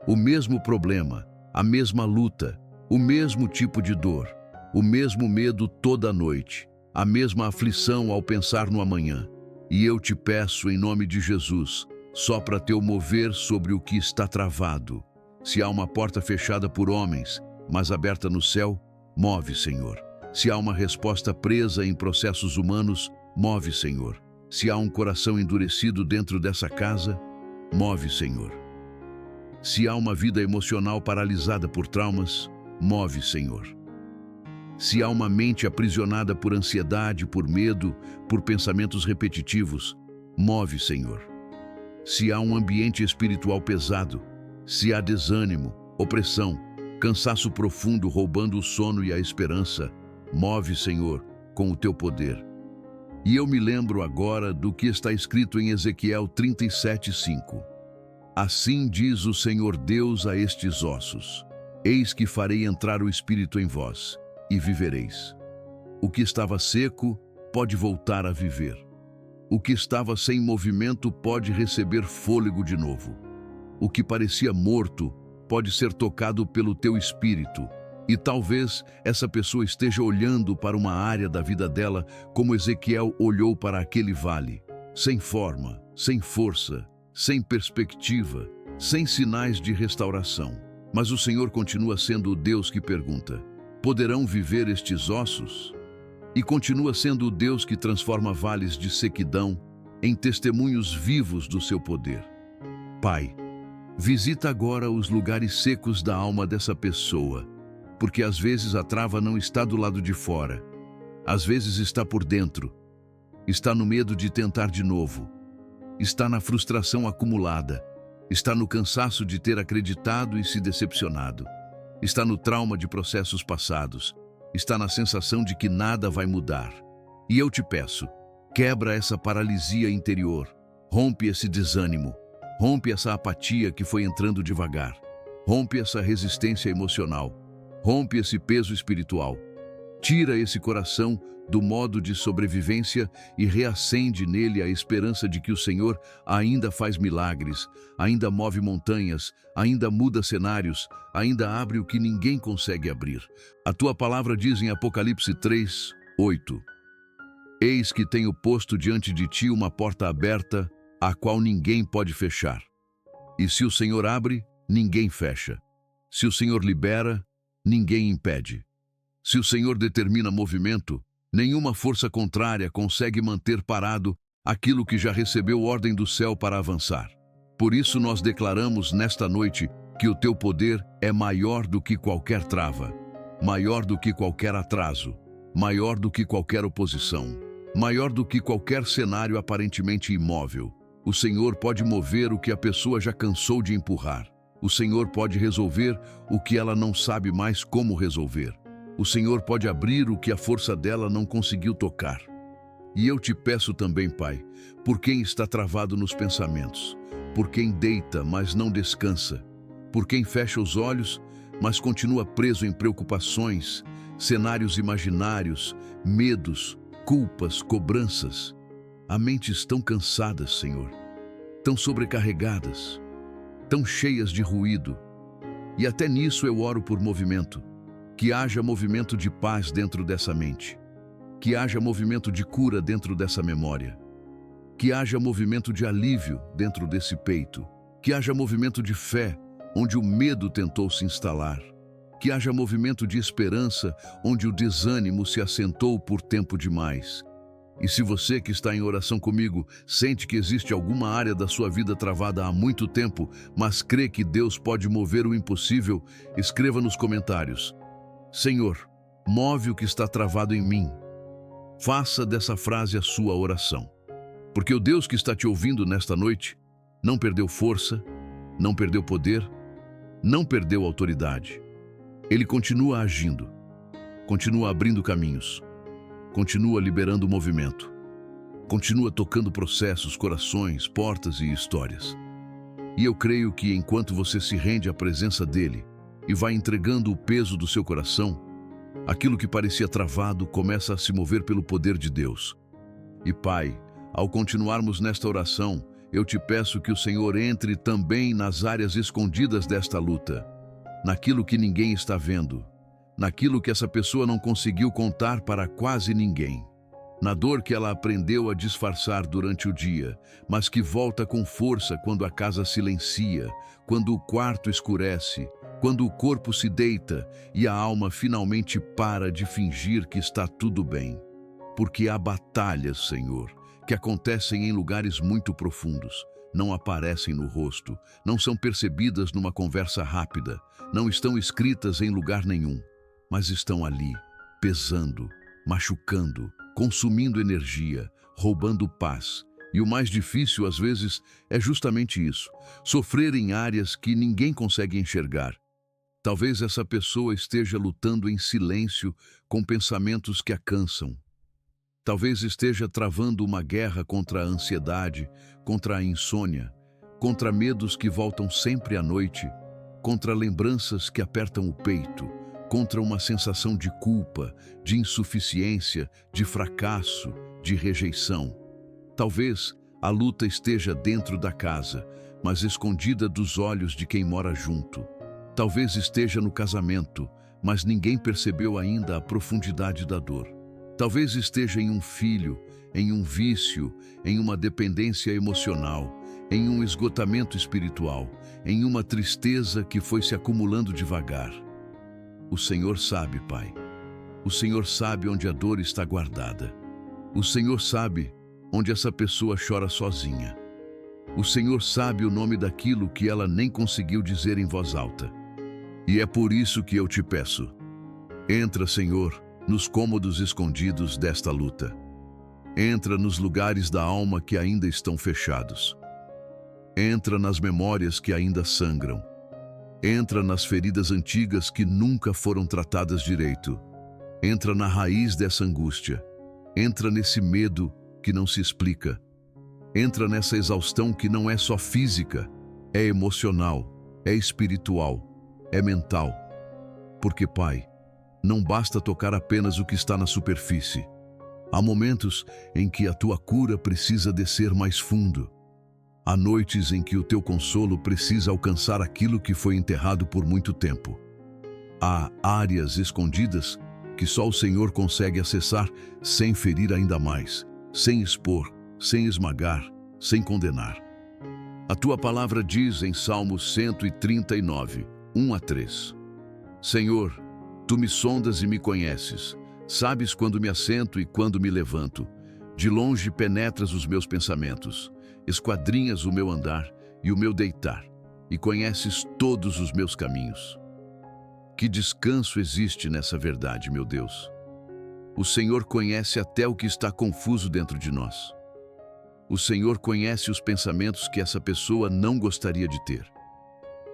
O mesmo problema, a mesma luta, o mesmo tipo de dor, o mesmo medo toda noite, a mesma aflição ao pensar no amanhã. E eu te peço, em nome de Jesus, sopra teu mover sobre o que está travado. Se há uma porta fechada por homens, mas aberta no céu, move, Senhor. Se há uma resposta presa em processos humanos, move, Senhor. Se há um coração endurecido dentro dessa casa, move, Senhor. Se há uma vida emocional paralisada por traumas, move, Senhor. Se há uma mente aprisionada por ansiedade, por medo, por pensamentos repetitivos, move, Senhor. Se há um ambiente espiritual pesado, se há desânimo, opressão, cansaço profundo roubando o sono e a esperança, move, Senhor, com o teu poder. E eu me lembro agora do que está escrito em Ezequiel 37:5. Assim diz o Senhor Deus a estes ossos: Eis que farei entrar o Espírito em vós, e vivereis. O que estava seco pode voltar a viver. O que estava sem movimento pode receber fôlego de novo. O que parecia morto pode ser tocado pelo teu Espírito. E talvez essa pessoa esteja olhando para uma área da vida dela como Ezequiel olhou para aquele vale, sem forma, sem força, sem perspectiva, sem sinais de restauração. Mas o Senhor continua sendo o Deus que pergunta: poderão viver estes ossos? E continua sendo o Deus que transforma vales de sequidão em testemunhos vivos do seu poder. Pai, Visita agora os lugares secos da alma dessa pessoa, porque às vezes a trava não está do lado de fora, às vezes está por dentro, está no medo de tentar de novo, está na frustração acumulada, está no cansaço de ter acreditado e se decepcionado, está no trauma de processos passados, está na sensação de que nada vai mudar. E eu te peço, quebra essa paralisia interior, rompe esse desânimo, rompe essa apatia que foi entrando devagar, rompe essa resistência emocional, rompe esse peso espiritual, tira esse coração do modo de sobrevivência e reacende nele a esperança de que o Senhor ainda faz milagres, ainda move montanhas, ainda muda cenários, ainda abre o que ninguém consegue abrir. A tua palavra diz em Apocalipse 3:8: Eis que tenho posto diante de ti uma porta aberta, a qual ninguém pode fechar. E se o Senhor abre, ninguém fecha. Se o Senhor libera, ninguém impede. Se o Senhor determina movimento, nenhuma força contrária consegue manter parado aquilo que já recebeu ordem do céu para avançar. Por isso nós declaramos nesta noite que o teu poder é maior do que qualquer trava, maior do que qualquer atraso, maior do que qualquer oposição, maior do que qualquer cenário aparentemente imóvel. O Senhor pode mover o que a pessoa já cansou de empurrar. O Senhor pode resolver o que ela não sabe mais como resolver. O Senhor pode abrir o que a força dela não conseguiu tocar. E eu te peço também, Pai, por quem está travado nos pensamentos, por quem deita, mas não descansa, por quem fecha os olhos, mas continua preso em preocupações, cenários imaginários, medos, culpas, cobranças. Há mentes tão cansadas, Senhor, tão sobrecarregadas, tão cheias de ruído. E até nisso eu oro por movimento. Que haja movimento de paz dentro dessa mente. Que haja movimento de cura dentro dessa memória. Que haja movimento de alívio dentro desse peito. Que haja movimento de fé, onde o medo tentou se instalar. Que haja movimento de esperança, onde o desânimo se assentou por tempo demais. E se você que está em oração comigo sente que existe alguma área da sua vida travada há muito tempo, mas crê que Deus pode mover o impossível, escreva nos comentários: Senhor, move o que está travado em mim. Faça dessa frase a sua oração. Porque o Deus que está te ouvindo nesta noite não perdeu força, não perdeu poder, não perdeu autoridade. Ele continua agindo, continua abrindo caminhos, continua liberando o movimento, continua tocando processos, corações, portas e histórias. E eu creio que enquanto você se rende à presença dele e vai entregando o peso do seu coração, aquilo que parecia travado começa a se mover pelo poder de Deus. E Pai, ao continuarmos nesta oração, eu te peço que o Senhor entre também nas áreas escondidas desta luta, naquilo que ninguém está vendo, naquilo que essa pessoa não conseguiu contar para quase ninguém, na dor que ela aprendeu a disfarçar durante o dia, mas que volta com força quando a casa silencia, quando o quarto escurece, quando o corpo se deita e a alma finalmente para de fingir que está tudo bem. Porque há batalhas, Senhor, que acontecem em lugares muito profundos, não aparecem no rosto, não são percebidas numa conversa rápida, não estão escritas em lugar nenhum, mas estão ali, pesando, machucando, consumindo energia, roubando paz. E o mais difícil, às vezes, é justamente isso: sofrer em áreas que ninguém consegue enxergar. Talvez essa pessoa esteja lutando em silêncio com pensamentos que a cansam. Talvez esteja travando uma guerra contra a ansiedade, contra a insônia, contra medos que voltam sempre à noite, contra lembranças que apertam o peito, contra uma sensação de culpa, de insuficiência, de fracasso, de rejeição. Talvez a luta esteja dentro da casa, mas escondida dos olhos de quem mora junto. Talvez esteja no casamento, mas ninguém percebeu ainda a profundidade da dor. Talvez esteja em um filho, em um vício, em uma dependência emocional, em um esgotamento espiritual, em uma tristeza que foi se acumulando devagar. O Senhor sabe, Pai. O Senhor sabe onde a dor está guardada. O Senhor sabe onde essa pessoa chora sozinha. O Senhor sabe o nome daquilo que ela nem conseguiu dizer em voz alta. E é por isso que eu te peço. Entra, Senhor, nos cômodos escondidos desta luta. Entra nos lugares da alma que ainda estão fechados. Entra nas memórias que ainda sangram. Entra nas feridas antigas que nunca foram tratadas direito. Entra na raiz dessa angústia. Entra nesse medo que não se explica. Entra nessa exaustão que não é só física, é emocional, é espiritual, é mental. Porque, Pai, não basta tocar apenas o que está na superfície. Há momentos em que a tua cura precisa descer mais fundo. Há noites em que o teu consolo precisa alcançar aquilo que foi enterrado por muito tempo. Há áreas escondidas que só o Senhor consegue acessar sem ferir ainda mais, sem expor, sem esmagar, sem condenar. A tua palavra diz em Salmo 139, 1-3: Senhor, tu me sondas e me conheces, sabes quando me assento e quando me levanto. De longe penetras os meus pensamentos, esquadrinhas o meu andar e o meu deitar, e conheces todos os meus caminhos. Que descanso existe nessa verdade, meu Deus! O Senhor conhece até o que está confuso dentro de nós. O Senhor conhece os pensamentos que essa pessoa não gostaria de ter.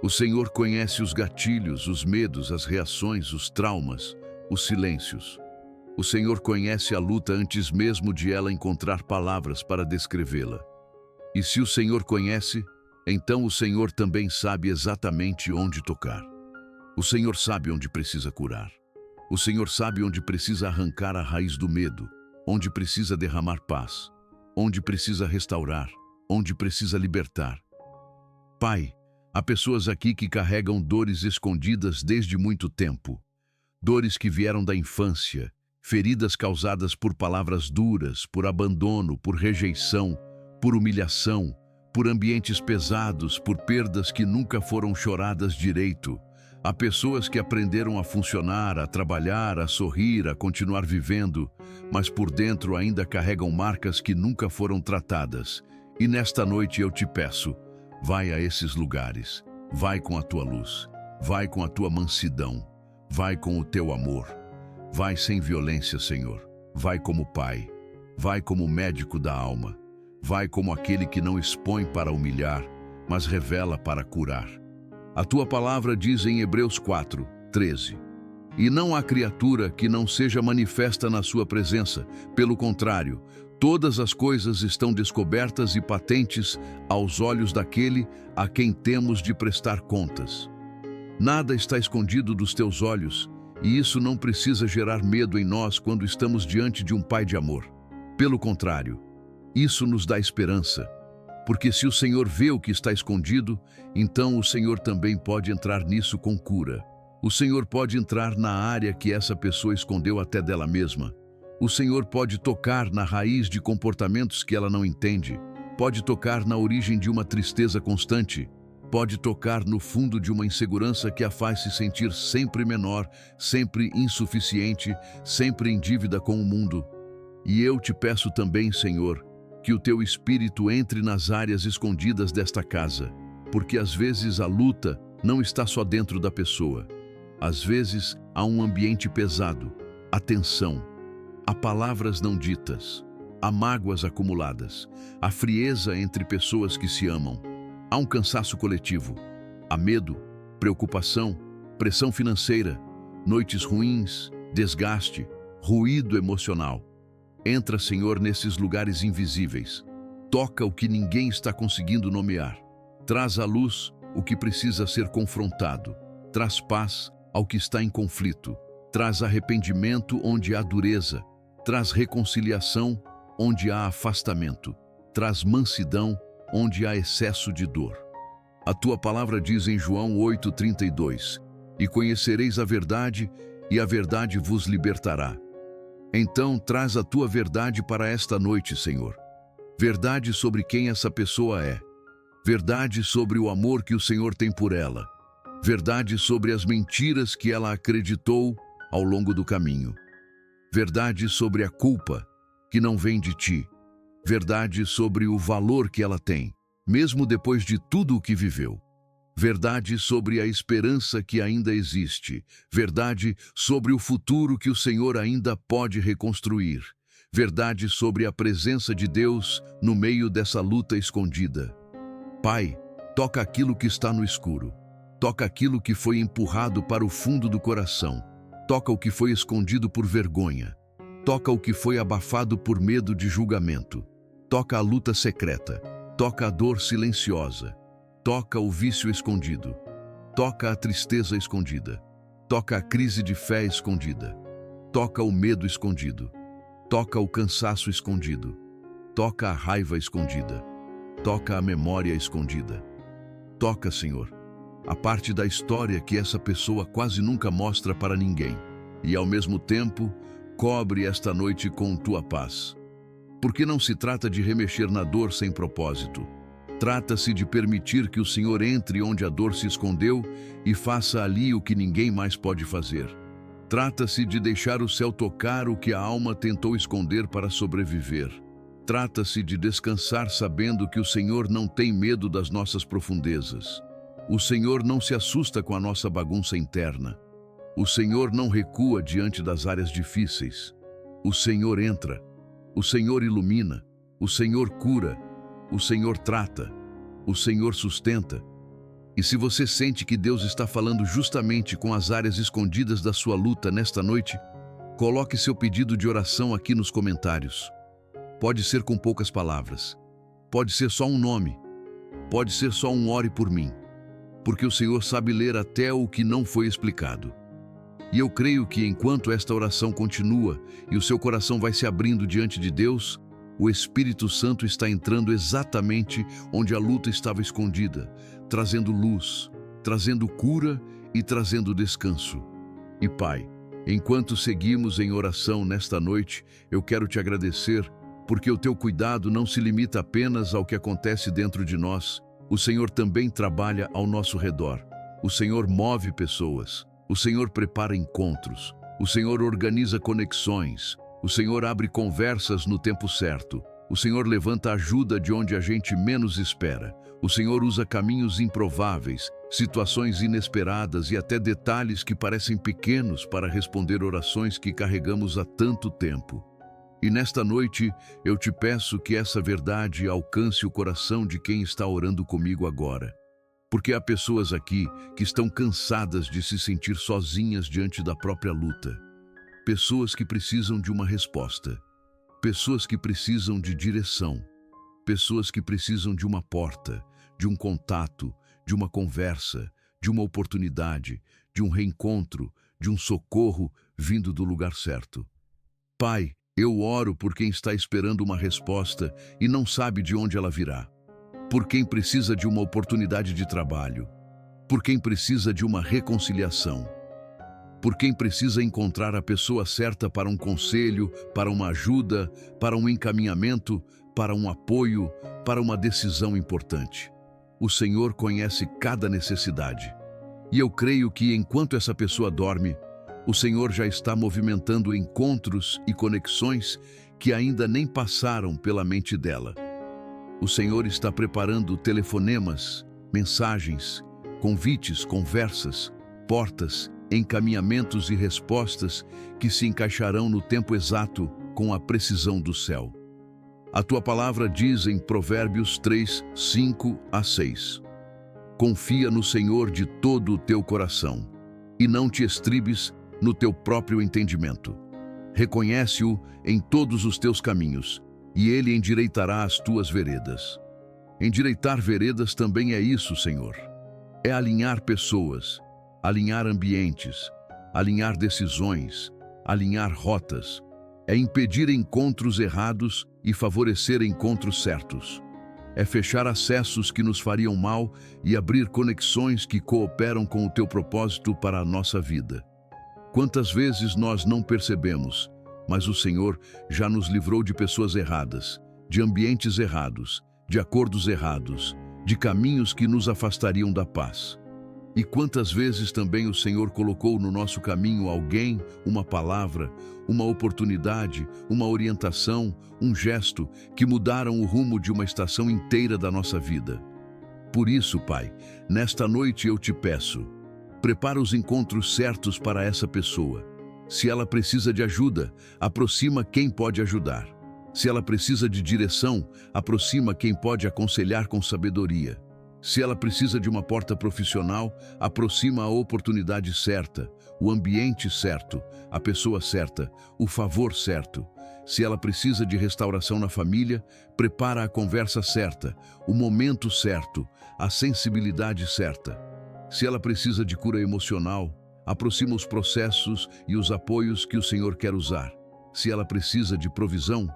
O Senhor conhece os gatilhos, os medos, as reações, os traumas, os silêncios. O Senhor conhece a luta antes mesmo de ela encontrar palavras para descrevê-la. E se o Senhor conhece, então o Senhor também sabe exatamente onde tocar. O Senhor sabe onde precisa curar. O Senhor sabe onde precisa arrancar a raiz do medo, onde precisa derramar paz, onde precisa restaurar, onde precisa libertar. Pai, há pessoas aqui que carregam dores escondidas desde muito tempo. Dores que vieram da infância, feridas causadas por palavras duras, por abandono, por rejeição, por humilhação, por ambientes pesados, por perdas que nunca foram choradas direito. Há pessoas que aprenderam a funcionar, a trabalhar, a sorrir, a continuar vivendo, mas por dentro ainda carregam marcas que nunca foram tratadas. E nesta noite eu te peço, vai a esses lugares, vai com a tua luz, vai com a tua mansidão, vai com o teu amor, vai sem violência, Senhor, vai como Pai, vai como médico da alma, vai como aquele que não expõe para humilhar, mas revela para curar. A tua palavra diz em Hebreus 4, 13: E não há criatura que não seja manifesta na sua presença. Pelo contrário, todas as coisas estão descobertas e patentes aos olhos daquele a quem temos de prestar contas. Nada está escondido dos teus olhos, e isso não precisa gerar medo em nós quando estamos diante de um Pai de amor. Pelo contrário, isso nos dá esperança. Porque se o Senhor vê o que está escondido, então o Senhor também pode entrar nisso com cura. O Senhor pode entrar na área que essa pessoa escondeu até dela mesma. O Senhor pode tocar na raiz de comportamentos que ela não entende. Pode tocar na origem de uma tristeza constante. Pode tocar no fundo de uma insegurança que a faz se sentir sempre menor, sempre insuficiente, sempre em dívida com o mundo. E eu te peço também, Senhor, que o teu Espírito entre nas áreas escondidas desta casa, porque às vezes a luta não está só dentro da pessoa. Às vezes há um ambiente pesado, há tensão, há palavras não ditas, há mágoas acumuladas, há frieza entre pessoas que se amam, há um cansaço coletivo, há medo, preocupação, pressão financeira, noites ruins, desgaste, ruído emocional. Entra, Senhor, nesses lugares invisíveis. Toca o que ninguém está conseguindo nomear. Traz à luz o que precisa ser confrontado. Traz paz ao que está em conflito. Traz arrependimento onde há dureza. Traz reconciliação onde há afastamento. Traz mansidão onde há excesso de dor. A tua palavra diz em João 8,32: E conhecereis a verdade, e a verdade vos libertará. Então, traz a tua verdade para esta noite, Senhor. Verdade sobre quem essa pessoa é. Verdade sobre o amor que o Senhor tem por ela. Verdade sobre as mentiras que ela acreditou ao longo do caminho. Verdade sobre a culpa que não vem de ti. Verdade sobre o valor que ela tem. mesmo depois de tudo o que viveu. Verdade sobre a esperança que ainda existe. Verdade sobre o futuro que o Senhor ainda pode reconstruir. Verdade sobre a presença de Deus no meio dessa luta escondida. Pai, toca aquilo que está no escuro. Toca aquilo que foi empurrado para o fundo do coração. Toca o que foi escondido por vergonha. Toca o que foi abafado por medo de julgamento. Toca a luta secreta. Toca a dor silenciosa. Toca o vício escondido. Toca a tristeza escondida. Toca a crise de fé escondida. Toca o medo escondido. Toca o cansaço escondido. Toca a raiva escondida. Toca a memória escondida. Toca, Senhor, a parte da história que essa pessoa quase nunca mostra para ninguém. E, ao mesmo tempo, cobre esta noite com tua paz. Porque não se trata de remexer na dor sem propósito. Trata-se de permitir que o Senhor entre onde a dor se escondeu e faça ali o que ninguém mais pode fazer. Trata-se de deixar o céu tocar o que a alma tentou esconder para sobreviver. Trata-se de descansar sabendo que o Senhor não tem medo das nossas profundezas. O Senhor não se assusta com a nossa bagunça interna. O Senhor não recua diante das áreas difíceis. O Senhor entra. O Senhor ilumina. O Senhor cura. O Senhor trata. O Senhor sustenta. E se você sente que Deus está falando justamente com as áreas escondidas da sua luta nesta noite, coloque seu pedido de oração aqui nos comentários. Pode ser com poucas palavras. Pode ser só um nome. Pode ser só um ore por mim. Porque o Senhor sabe ler até o que não foi explicado. E eu creio que enquanto esta oração continua e o seu coração vai se abrindo diante de Deus, o Espírito Santo está entrando exatamente onde a luta estava escondida, trazendo luz, trazendo cura e trazendo descanso. E Pai, enquanto seguimos em oração nesta noite, eu quero te agradecer, porque o teu cuidado não se limita apenas ao que acontece dentro de nós. O Senhor também trabalha ao nosso redor. O Senhor move pessoas. O Senhor prepara encontros. O Senhor organiza conexões. O Senhor abre conversas no tempo certo. O Senhor levanta ajuda de onde a gente menos espera. O Senhor usa caminhos improváveis, situações inesperadas e até detalhes que parecem pequenos para responder orações que carregamos há tanto tempo. E nesta noite, eu te peço que essa verdade alcance o coração de quem está orando comigo agora. Porque há pessoas aqui que estão cansadas de se sentir sozinhas diante da própria luta. Pessoas que precisam de uma resposta. Pessoas que precisam de direção. Pessoas que precisam de uma porta, de um contato, de uma conversa, de uma oportunidade, de um reencontro, de um socorro vindo do lugar certo. Pai, eu oro por quem está esperando uma resposta e não sabe de onde ela virá. Por quem precisa de uma oportunidade de trabalho. Por quem precisa de uma reconciliação. Por quem precisa encontrar a pessoa certa para um conselho, para uma ajuda, para um encaminhamento, para um apoio, para uma decisão importante. O Senhor conhece cada necessidade. E eu creio que enquanto essa pessoa dorme, o Senhor já está movimentando encontros e conexões que ainda nem passaram pela mente dela. O Senhor está preparando telefonemas, mensagens, convites, conversas, portas, encaminhamentos e respostas que se encaixarão no tempo exato com a precisão do céu. A tua palavra diz em Provérbios 3, 5-6: Confia no Senhor de todo o teu coração e não te estribes no teu próprio entendimento. Reconhece-o em todos os teus caminhos e ele endireitará as tuas veredas. Endireitar veredas também é isso, Senhor. É alinhar pessoas, alinhar ambientes, alinhar decisões, alinhar rotas. É impedir encontros errados e favorecer encontros certos. É fechar acessos que nos fariam mal e abrir conexões que cooperam com o teu propósito para a nossa vida. Quantas vezes nós não percebemos, mas o Senhor já nos livrou de pessoas erradas, de ambientes errados, de acordos errados, de caminhos que nos afastariam da paz. E quantas vezes também o Senhor colocou no nosso caminho alguém, uma palavra, uma oportunidade, uma orientação, um gesto que mudaram o rumo de uma estação inteira da nossa vida. Por isso, Pai, nesta noite eu te peço, prepara os encontros certos para essa pessoa. Se ela precisa de ajuda, aproxima quem pode ajudar. Se ela precisa de direção, aproxima quem pode aconselhar com sabedoria. Se ela precisa de uma porta profissional, aproxima a oportunidade certa, o ambiente certo, a pessoa certa, o favor certo. Se ela precisa de restauração na família, prepara a conversa certa, o momento certo, a sensibilidade certa. Se ela precisa de cura emocional, aproxima os processos e os apoios que o Senhor quer usar. Se ela precisa de provisão,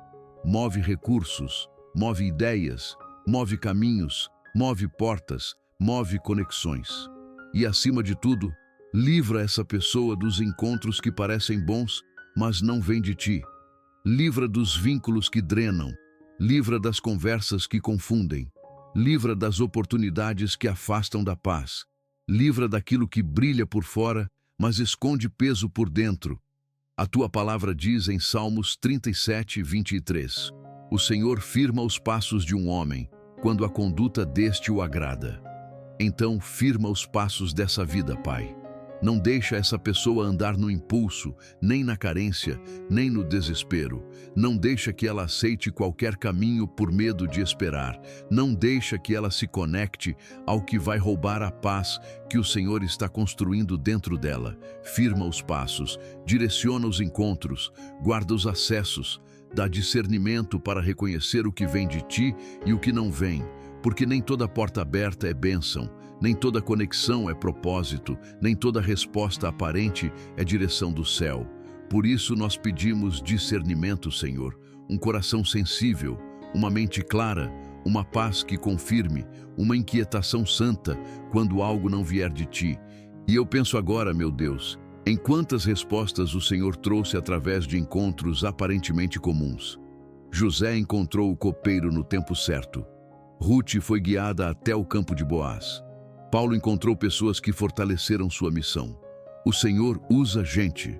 move recursos, move ideias, move caminhos, move portas, move conexões. E, acima de tudo, livra essa pessoa dos encontros que parecem bons, mas não vêm de ti. Livra dos vínculos que drenam. Livra das conversas que confundem. Livra das oportunidades que afastam da paz. Livra daquilo que brilha por fora, mas esconde peso por dentro. A tua palavra diz em Salmos 37, 23: O Senhor firma os passos de um homem, quando a conduta deste o agrada. Então, firma os passos dessa vida, Pai. Não deixa essa pessoa andar no impulso, nem na carência, nem no desespero. Não deixa que ela aceite qualquer caminho por medo de esperar. Não deixa que ela se conecte ao que vai roubar a paz que o Senhor está construindo dentro dela. Firma os passos, direciona os encontros, guarda os acessos, dá discernimento para reconhecer o que vem de ti e o que não vem, porque nem toda porta aberta é bênção, nem toda conexão é propósito, nem toda resposta aparente é direção do céu. Por isso nós pedimos discernimento, Senhor, um coração sensível, uma mente clara, uma paz que confirme, uma inquietação santa quando algo não vier de ti. E eu penso agora, meu Deus, em quantas respostas o Senhor trouxe através de encontros aparentemente comuns. José encontrou o copeiro no tempo certo. Ruth foi guiada até o campo de Boaz. Paulo encontrou pessoas que fortaleceram sua missão. O Senhor usa gente.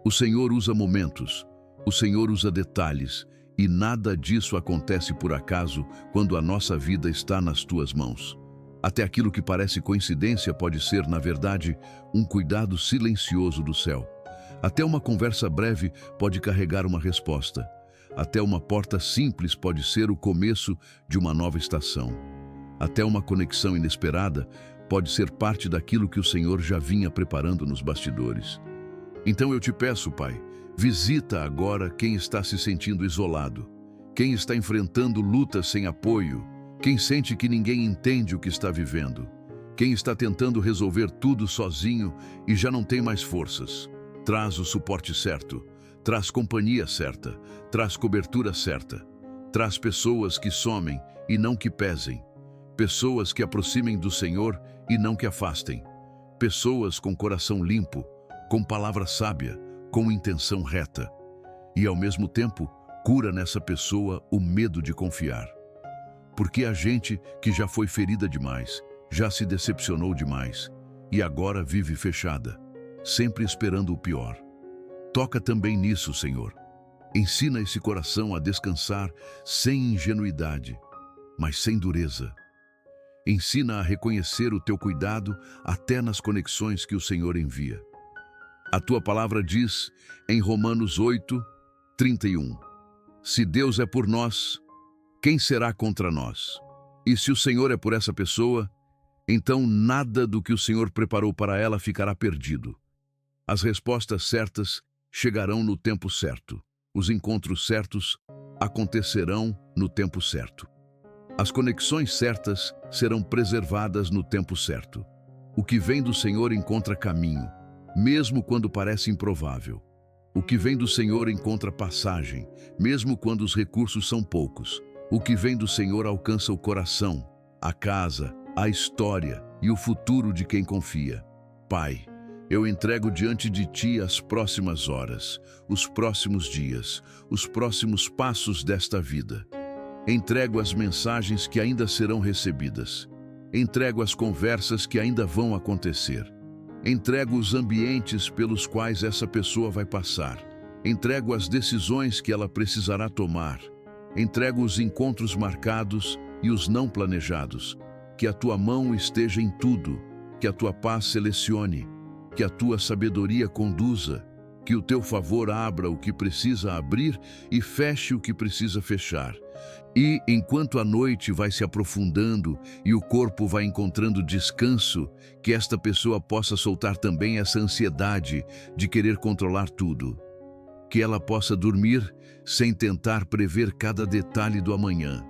O Senhor usa momentos. O Senhor usa detalhes. E nada disso acontece por acaso quando a nossa vida está nas tuas mãos. Até aquilo que parece coincidência pode ser, na verdade, um cuidado silencioso do céu. Até uma conversa breve pode carregar uma resposta. Até uma porta simples pode ser o começo de uma nova estação. Até uma conexão inesperada pode ser parte daquilo que o Senhor já vinha preparando nos bastidores. Então eu te peço, Pai, visita agora quem está se sentindo isolado, quem está enfrentando lutas sem apoio, quem sente que ninguém entende o que está vivendo, quem está tentando resolver tudo sozinho e já não tem mais forças. Traz o suporte certo, traz companhia certa, traz cobertura certa, traz pessoas que somem e não que pesem, pessoas que aproximem do Senhor e não que afastem, pessoas com coração limpo, com palavra sábia, com intenção reta. E ao mesmo tempo, cura nessa pessoa o medo de confiar. Porque a gente que já foi ferida demais, já se decepcionou demais e agora vive fechada, sempre esperando o pior. Toca também nisso, Senhor. Ensina esse coração a descansar sem ingenuidade, mas sem dureza. Ensina a reconhecer o teu cuidado até nas conexões que o Senhor envia. A tua palavra diz em Romanos 8, 31, se Deus é por nós, quem será contra nós? E se o Senhor é por essa pessoa, então nada do que o Senhor preparou para ela ficará perdido. As respostas certas chegarão no tempo certo. Os encontros certos acontecerão no tempo certo. As conexões certas serão preservadas no tempo certo. O que vem do Senhor encontra caminho, mesmo quando parece improvável. O que vem do Senhor encontra passagem, mesmo quando os recursos são poucos. O que vem do Senhor alcança o coração, a casa, a história e o futuro de quem confia. Pai, eu entrego diante de Ti as próximas horas, os próximos dias, os próximos passos desta vida. Entrego as mensagens que ainda serão recebidas. Entrego as conversas que ainda vão acontecer. Entrego os ambientes pelos quais essa pessoa vai passar. Entrego as decisões que ela precisará tomar. Entrego os encontros marcados e os não planejados. Que a tua mão esteja em tudo, que a tua paz selecione, que a tua sabedoria conduza, que o teu favor abra o que precisa abrir e feche o que precisa fechar. E, enquanto a noite vai se aprofundando e o corpo vai encontrando descanso, que esta pessoa possa soltar também essa ansiedade de querer controlar tudo. Que ela possa dormir sem tentar prever cada detalhe do amanhã.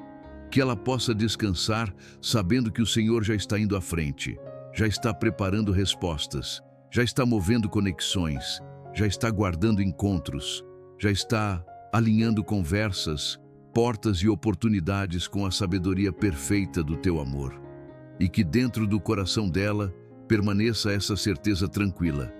Que ela possa descansar sabendo que o Senhor já está indo à frente, já está preparando respostas, já está movendo conexões, já está guardando encontros, já está alinhando conversas, portas e oportunidades com a sabedoria perfeita do teu amor. E que dentro do coração dela permaneça essa certeza tranquila.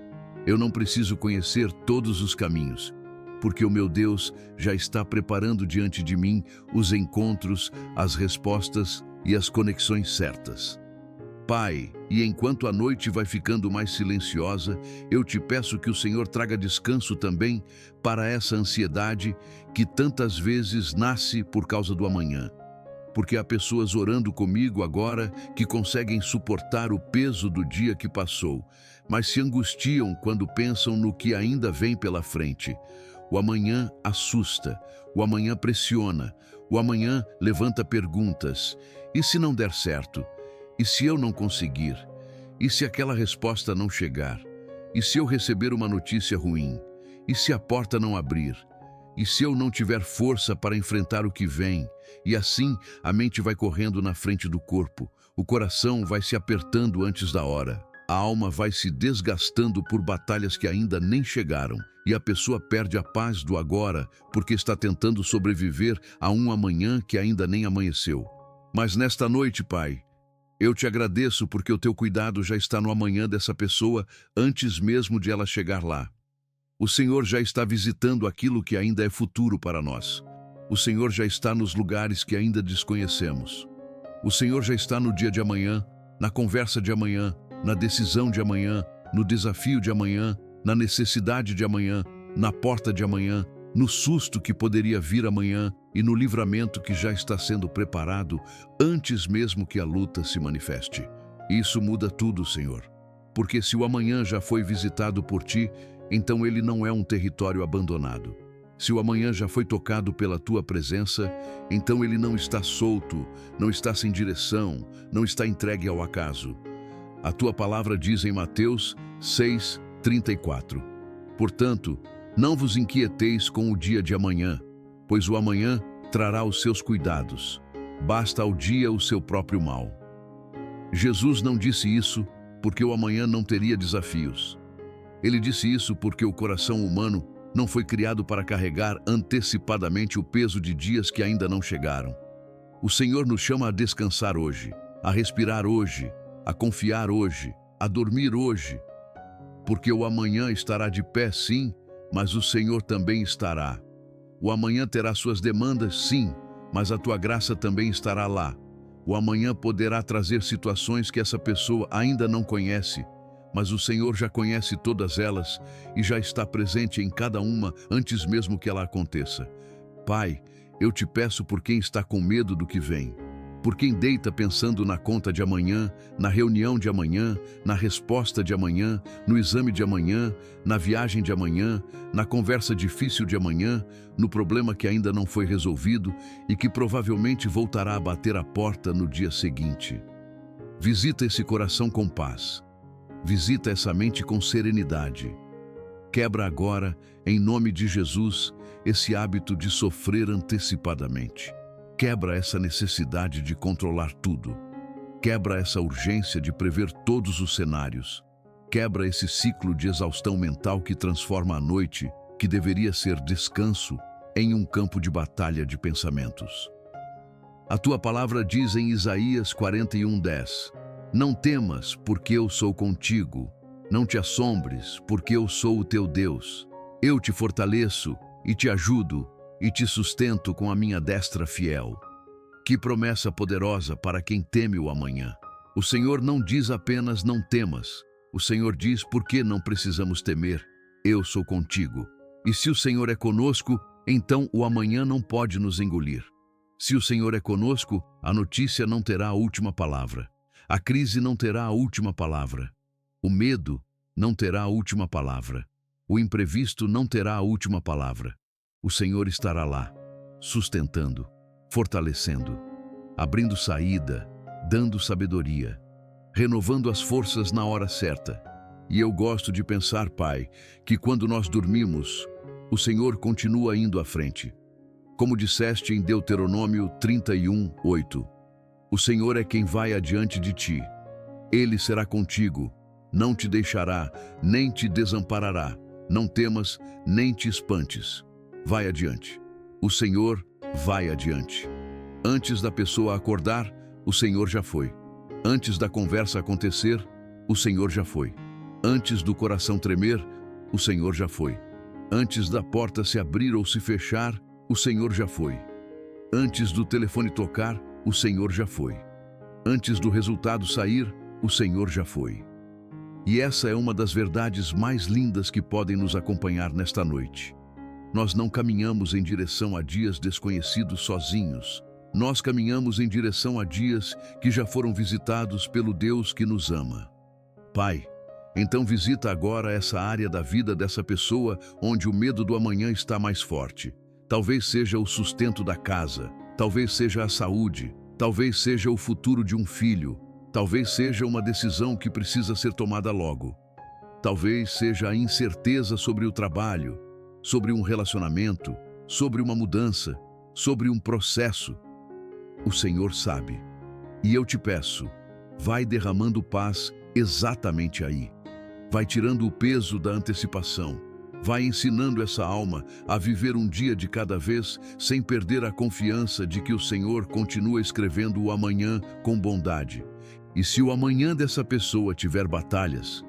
Eu não preciso conhecer todos os caminhos, porque o meu Deus já está preparando diante de mim os encontros, as respostas e as conexões certas. Pai, e enquanto a noite vai ficando mais silenciosa, eu te peço que o Senhor traga descanso também para essa ansiedade que tantas vezes nasce por causa do amanhã. Porque há pessoas orando comigo agora que conseguem suportar o peso do dia que passou, mas se angustiam quando pensam no que ainda vem pela frente. O amanhã assusta, o amanhã pressiona, o amanhã levanta perguntas. E se não der certo? E se eu não conseguir? E se aquela resposta não chegar? E se eu receber uma notícia ruim? E se a porta não abrir? E se eu não tiver força para enfrentar o que vem? E assim a mente vai correndo na frente do corpo, o coração vai se apertando antes da hora. A alma vai se desgastando por batalhas que ainda nem chegaram, e a pessoa perde a paz do agora porque está tentando sobreviver a um amanhã que ainda nem amanheceu. Mas nesta noite, Pai, eu te agradeço porque o teu cuidado já está no amanhã dessa pessoa antes mesmo de ela chegar lá. O Senhor já está visitando aquilo que ainda é futuro para nós. O Senhor já está nos lugares que ainda desconhecemos. O Senhor já está no dia de amanhã, na conversa de amanhã, na decisão de amanhã, no desafio de amanhã, na necessidade de amanhã, na porta de amanhã, no susto que poderia vir amanhã e no livramento que já está sendo preparado antes mesmo que a luta se manifeste. Isso muda tudo, Senhor. Porque se o amanhã já foi visitado por ti, então ele não é um território abandonado. Se o amanhã já foi tocado pela tua presença, então ele não está solto, não está sem direção, não está entregue ao acaso. A tua palavra diz em Mateus 6:34. Portanto, não vos inquieteis com o dia de amanhã, pois o amanhã trará os seus cuidados. Basta ao dia o seu próprio mal. Jesus não disse isso porque o amanhã não teria desafios. Ele disse isso porque o coração humano não foi criado para carregar antecipadamente o peso de dias que ainda não chegaram. O Senhor nos chama a descansar hoje, a respirar hoje, a confiar hoje, a dormir hoje, porque o amanhã estará de pé, sim, mas o Senhor também estará. O amanhã terá suas demandas, sim, mas a tua graça também estará lá. O amanhã poderá trazer situações que essa pessoa ainda não conhece, mas o Senhor já conhece todas elas e já está presente em cada uma antes mesmo que ela aconteça. Pai, eu te peço por quem está com medo do que vem, por quem deita pensando na conta de amanhã, na reunião de amanhã, na resposta de amanhã, no exame de amanhã, na viagem de amanhã, na conversa difícil de amanhã, no problema que ainda não foi resolvido e que provavelmente voltará a bater a porta no dia seguinte. Visita esse coração com paz. Visita essa mente com serenidade. Quebra agora, em nome de Jesus, esse hábito de sofrer antecipadamente. Quebra essa necessidade de controlar tudo. Quebra essa urgência de prever todos os cenários. Quebra esse ciclo de exaustão mental que transforma a noite, que deveria ser descanso, em um campo de batalha de pensamentos. A tua palavra diz em Isaías 41:10: Não temas, porque eu sou contigo. Não te assombres, porque eu sou o teu Deus. Eu te fortaleço e te ajudo e te sustento com a minha destra fiel. Que promessa poderosa para quem teme o amanhã. O Senhor não diz apenas não temas. O Senhor diz por que não precisamos temer. Eu sou contigo. E se o Senhor é conosco, então o amanhã não pode nos engolir. Se o Senhor é conosco, a notícia não terá a última palavra. A crise não terá a última palavra. O medo não terá a última palavra. O imprevisto não terá a última palavra. O Senhor estará lá, sustentando, fortalecendo, abrindo saída, dando sabedoria, renovando as forças na hora certa. E eu gosto de pensar, Pai, que quando nós dormimos, o Senhor continua indo à frente. Como disseste em Deuteronômio 31:8, o Senhor é quem vai adiante de ti. Ele será contigo, não te deixará, nem te desamparará. Não temas, nem te espantes. Vai adiante. O Senhor vai adiante. Antes da pessoa acordar, o Senhor já foi. Antes da conversa acontecer, o Senhor já foi. Antes do coração tremer, o Senhor já foi. Antes da porta se abrir ou se fechar, o Senhor já foi. Antes do telefone tocar, o Senhor já foi. Antes do resultado sair, o Senhor já foi. E essa é uma das verdades mais lindas que podem nos acompanhar nesta noite. Nós não caminhamos em direção a dias desconhecidos sozinhos. Nós caminhamos em direção a dias que já foram visitados pelo Deus que nos ama. Pai, então visita agora essa área da vida dessa pessoa onde o medo do amanhã está mais forte. Talvez seja o sustento da casa, talvez seja a saúde, talvez seja o futuro de um filho, talvez seja uma decisão que precisa ser tomada logo. Talvez seja a incerteza sobre o trabalho, sobre um relacionamento, sobre uma mudança, sobre um processo. O Senhor sabe. E eu te peço, vai derramando paz exatamente aí. Vai tirando o peso da antecipação. Vai ensinando essa alma a viver um dia de cada vez sem perder a confiança de que o Senhor continua escrevendo o amanhã com bondade. E se o amanhã dessa pessoa tiver batalhas,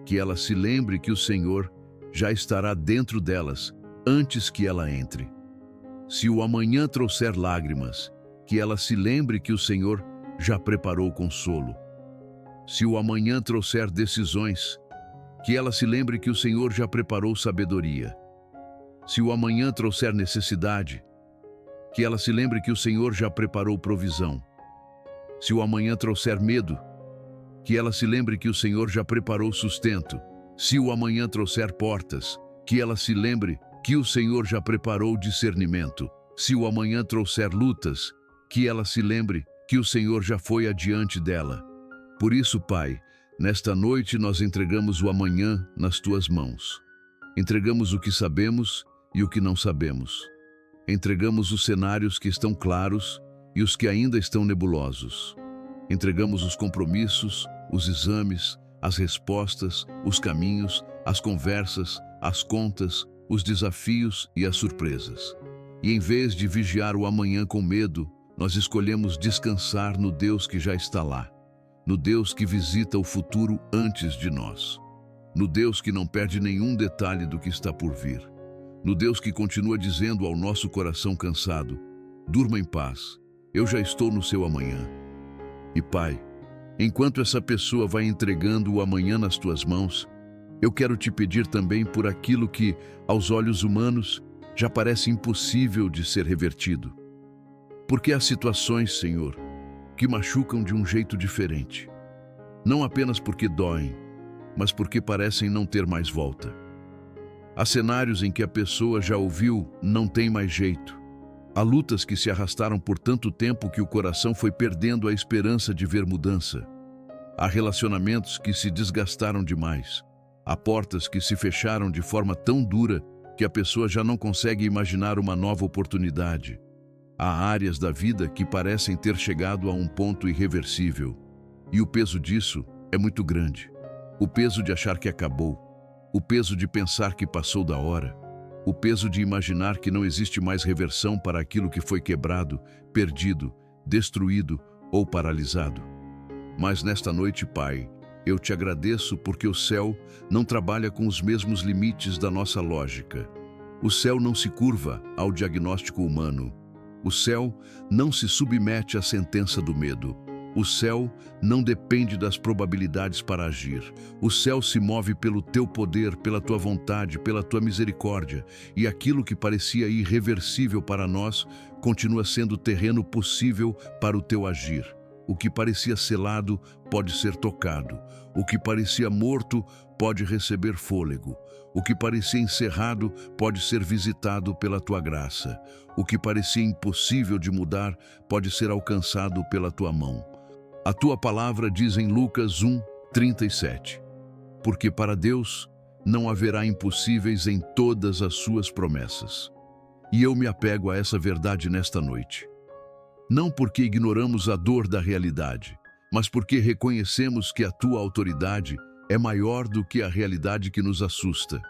que ela se lembre que o Senhor já estará dentro delas antes que ela entre. Se o amanhã trouxer lágrimas, que ela se lembre que o Senhor já preparou consolo. Se o amanhã trouxer decisões, que ela se lembre que o Senhor já preparou sabedoria. Se o amanhã trouxer necessidade, que ela se lembre que o Senhor já preparou provisão. Se o amanhã trouxer medo, que ela se lembre que o Senhor já preparou sustento. Se o amanhã trouxer portas, que ela se lembre que o Senhor já preparou discernimento. Se o amanhã trouxer lutas, que ela se lembre que o Senhor já foi adiante dela. Por isso, Pai, nesta noite nós entregamos o amanhã nas tuas mãos. Entregamos o que sabemos e o que não sabemos. Entregamos os cenários que estão claros e os que ainda estão nebulosos. Entregamos os compromissos, os exames, as respostas, os caminhos, as conversas, as contas, os desafios e as surpresas. E em vez de vigiar o amanhã com medo, nós escolhemos descansar no Deus que já está lá, no Deus que visita o futuro antes de nós, no Deus que não perde nenhum detalhe do que está por vir, no Deus que continua dizendo ao nosso coração cansado: durma em paz, eu já estou no seu amanhã. E Pai, enquanto essa pessoa vai entregando o amanhã nas tuas mãos, eu quero te pedir também por aquilo que, aos olhos humanos, já parece impossível de ser revertido. Porque há situações, Senhor, que machucam de um jeito diferente. Não apenas porque doem, mas porque parecem não ter mais volta. Há cenários em que a pessoa já ouviu, não tem mais jeito. Há lutas que se arrastaram por tanto tempo que o coração foi perdendo a esperança de ver mudança. Há relacionamentos que se desgastaram demais. Há portas que se fecharam de forma tão dura que a pessoa já não consegue imaginar uma nova oportunidade. Há áreas da vida que parecem ter chegado a um ponto irreversível. E o peso disso é muito grande. O peso de achar que acabou. O peso de pensar que passou da hora. O peso de imaginar que não existe mais reversão para aquilo que foi quebrado, perdido, destruído ou paralisado. Mas nesta noite, Pai, eu te agradeço porque o céu não trabalha com os mesmos limites da nossa lógica. O céu não se curva ao diagnóstico humano. O céu não se submete à sentença do medo. O céu não depende das probabilidades para agir. O céu se move pelo teu poder, pela tua vontade, pela tua misericórdia. E aquilo que parecia irreversível para nós continua sendo terreno possível para o teu agir. O que parecia selado pode ser tocado. O que parecia morto pode receber fôlego. O que parecia encerrado pode ser visitado pela tua graça. O que parecia impossível de mudar pode ser alcançado pela tua mão. A tua palavra diz em Lucas 1:37, porque para Deus não haverá impossíveis em todas as suas promessas. E eu me apego a essa verdade nesta noite. Não porque ignoramos a dor da realidade, mas porque reconhecemos que a tua autoridade é maior do que a realidade que nos assusta.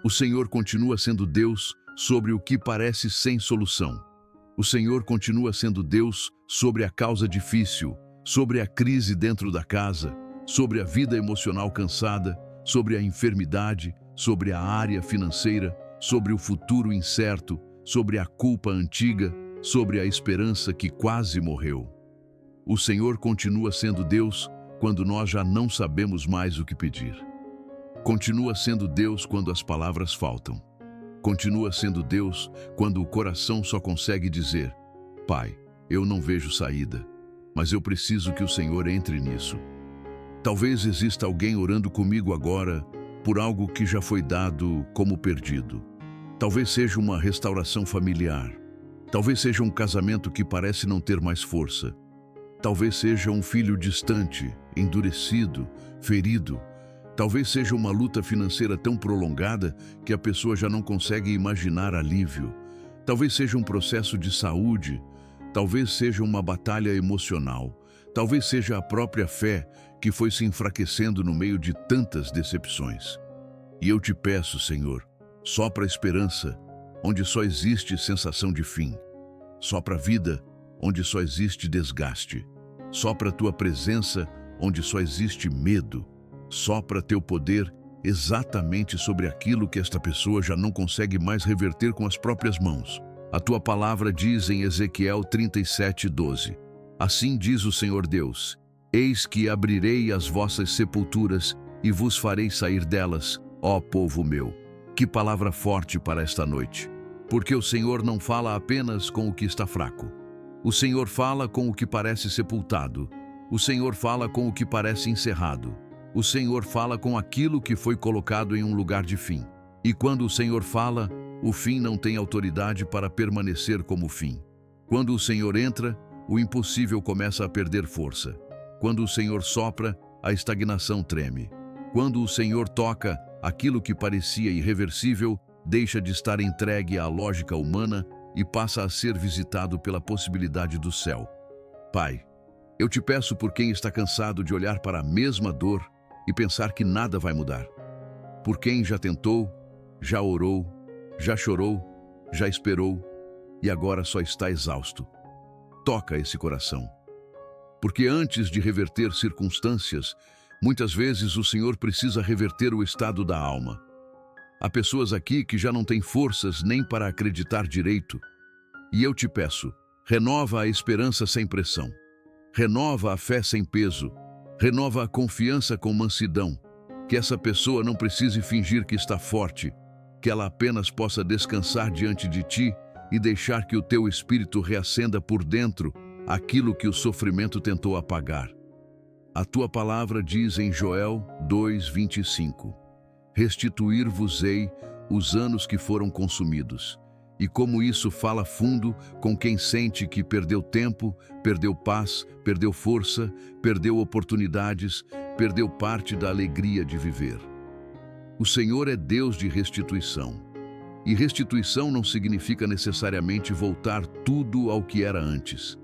O Senhor continua sendo Deus sobre o que parece sem solução. O Senhor continua sendo Deus sobre a causa difícil, sobre a crise dentro da casa, sobre a vida emocional cansada, sobre a enfermidade, sobre a área financeira, sobre o futuro incerto, sobre a culpa antiga, sobre a esperança que quase morreu. O Senhor continua sendo Deus quando nós já não sabemos mais o que pedir. Continua sendo Deus quando as palavras faltam. Continua sendo Deus quando o coração só consegue dizer: Pai, eu não vejo saída, mas eu preciso que o Senhor entre nisso. Talvez exista alguém orando comigo agora por algo que já foi dado como perdido. Talvez seja uma restauração familiar. Talvez seja um casamento que parece não ter mais força. Talvez seja um filho distante, endurecido, ferido. Talvez seja uma luta financeira tão prolongada que a pessoa já não consegue imaginar alívio. Talvez seja um processo de saúde. Talvez seja uma batalha emocional. Talvez seja a própria fé que foi se enfraquecendo no meio de tantas decepções. E eu te peço, Senhor, sopra a esperança onde só existe sensação de fim. Sopra a vida onde só existe desgaste. Sopra a tua presença onde só existe medo. Sopra teu poder exatamente sobre aquilo que esta pessoa já não consegue mais reverter com as próprias mãos. A tua palavra diz em Ezequiel 37:12, assim diz o Senhor Deus, eis que abrirei as vossas sepulturas e vos farei sair delas, ó povo meu. Que palavra forte para esta noite. Porque o Senhor não fala apenas com o que está fraco. O Senhor fala com o que parece sepultado. O Senhor fala com o que parece encerrado. O Senhor fala com aquilo que foi colocado em um lugar de fim. E quando o Senhor fala, o fim não tem autoridade para permanecer como fim. Quando o Senhor entra, o impossível começa a perder força. Quando o Senhor sopra, a estagnação treme. Quando o Senhor toca, aquilo que parecia irreversível deixa de estar entregue à lógica humana e passa a ser visitado pela possibilidade do céu. Pai, eu te peço por quem está cansado de olhar para a mesma dor e pensar que nada vai mudar. Por quem já tentou, já orou, já chorou, já esperou e agora só está exausto. Toca esse coração. Porque antes de reverter circunstâncias, muitas vezes o Senhor precisa reverter o estado da alma. Há pessoas aqui que já não têm forças nem para acreditar direito. E eu te peço, renova a esperança sem pressão. Renova a fé sem peso. Renova a confiança com mansidão. Que essa pessoa não precise fingir que está forte, que ela apenas possa descansar diante de ti e deixar que o teu espírito reacenda por dentro aquilo que o sofrimento tentou apagar. A tua palavra diz em Joel 2:25, restituir-vos-ei os anos que foram consumidos. E como isso fala fundo com quem sente que perdeu tempo, perdeu paz, perdeu força, perdeu oportunidades, perdeu parte da alegria de viver. O Senhor é Deus de restituição. E restituição não significa necessariamente voltar tudo ao que era antes.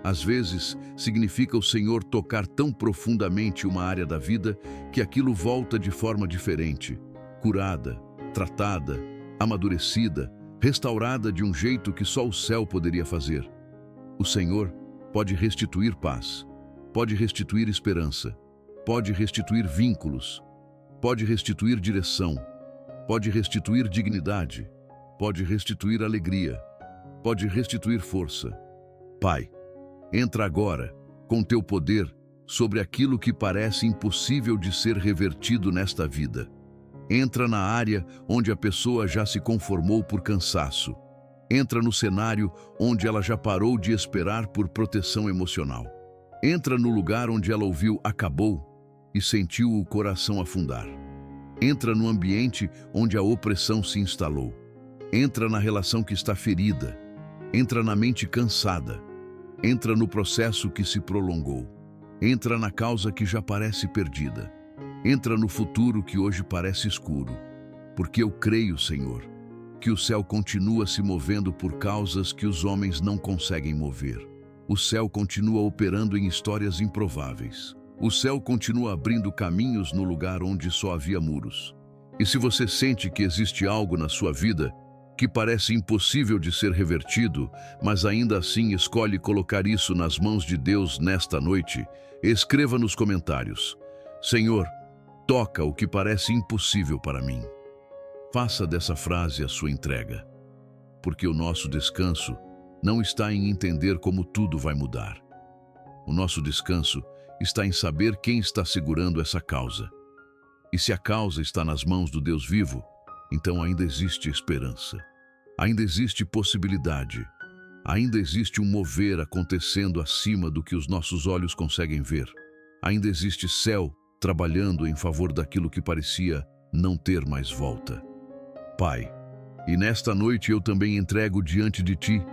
Às vezes, significa o Senhor tocar tão profundamente uma área da vida que aquilo volta de forma diferente, curada, tratada, amadurecida, restaurada de um jeito que só o céu poderia fazer. O Senhor pode restituir paz, pode restituir esperança, pode restituir vínculos, pode restituir direção, pode restituir dignidade, pode restituir alegria, pode restituir força. Pai, entra agora com teu poder sobre aquilo que parece impossível de ser revertido nesta vida. Entra na área onde a pessoa já se conformou por cansaço. Entra no cenário onde ela já parou de esperar por proteção emocional. Entra no lugar onde ela ouviu "acabou" e sentiu o coração afundar. Entra no ambiente onde a opressão se instalou. Entra na relação que está ferida. Entra na mente cansada. Entra no processo que se prolongou. Entra na causa que já parece perdida. Entra no futuro que hoje parece escuro. Porque eu creio, Senhor, que o céu continua se movendo por causas que os homens não conseguem mover. O céu continua operando em histórias improváveis. O céu continua abrindo caminhos no lugar onde só havia muros. E se você sente que existe algo na sua vida que parece impossível de ser revertido, mas ainda assim escolhe colocar isso nas mãos de Deus nesta noite, escreva nos comentários: Senhor, toca o que parece impossível para mim. Faça dessa frase a sua entrega, porque o nosso descanso não está em entender como tudo vai mudar. O nosso descanso está em saber quem está segurando essa causa. E se a causa está nas mãos do Deus vivo, então ainda existe esperança. Ainda existe possibilidade. Ainda existe um mover acontecendo acima do que os nossos olhos conseguem ver. Ainda existe céu trabalhando em favor daquilo que parecia não ter mais volta. Pai, e nesta noite eu também entrego diante de Ti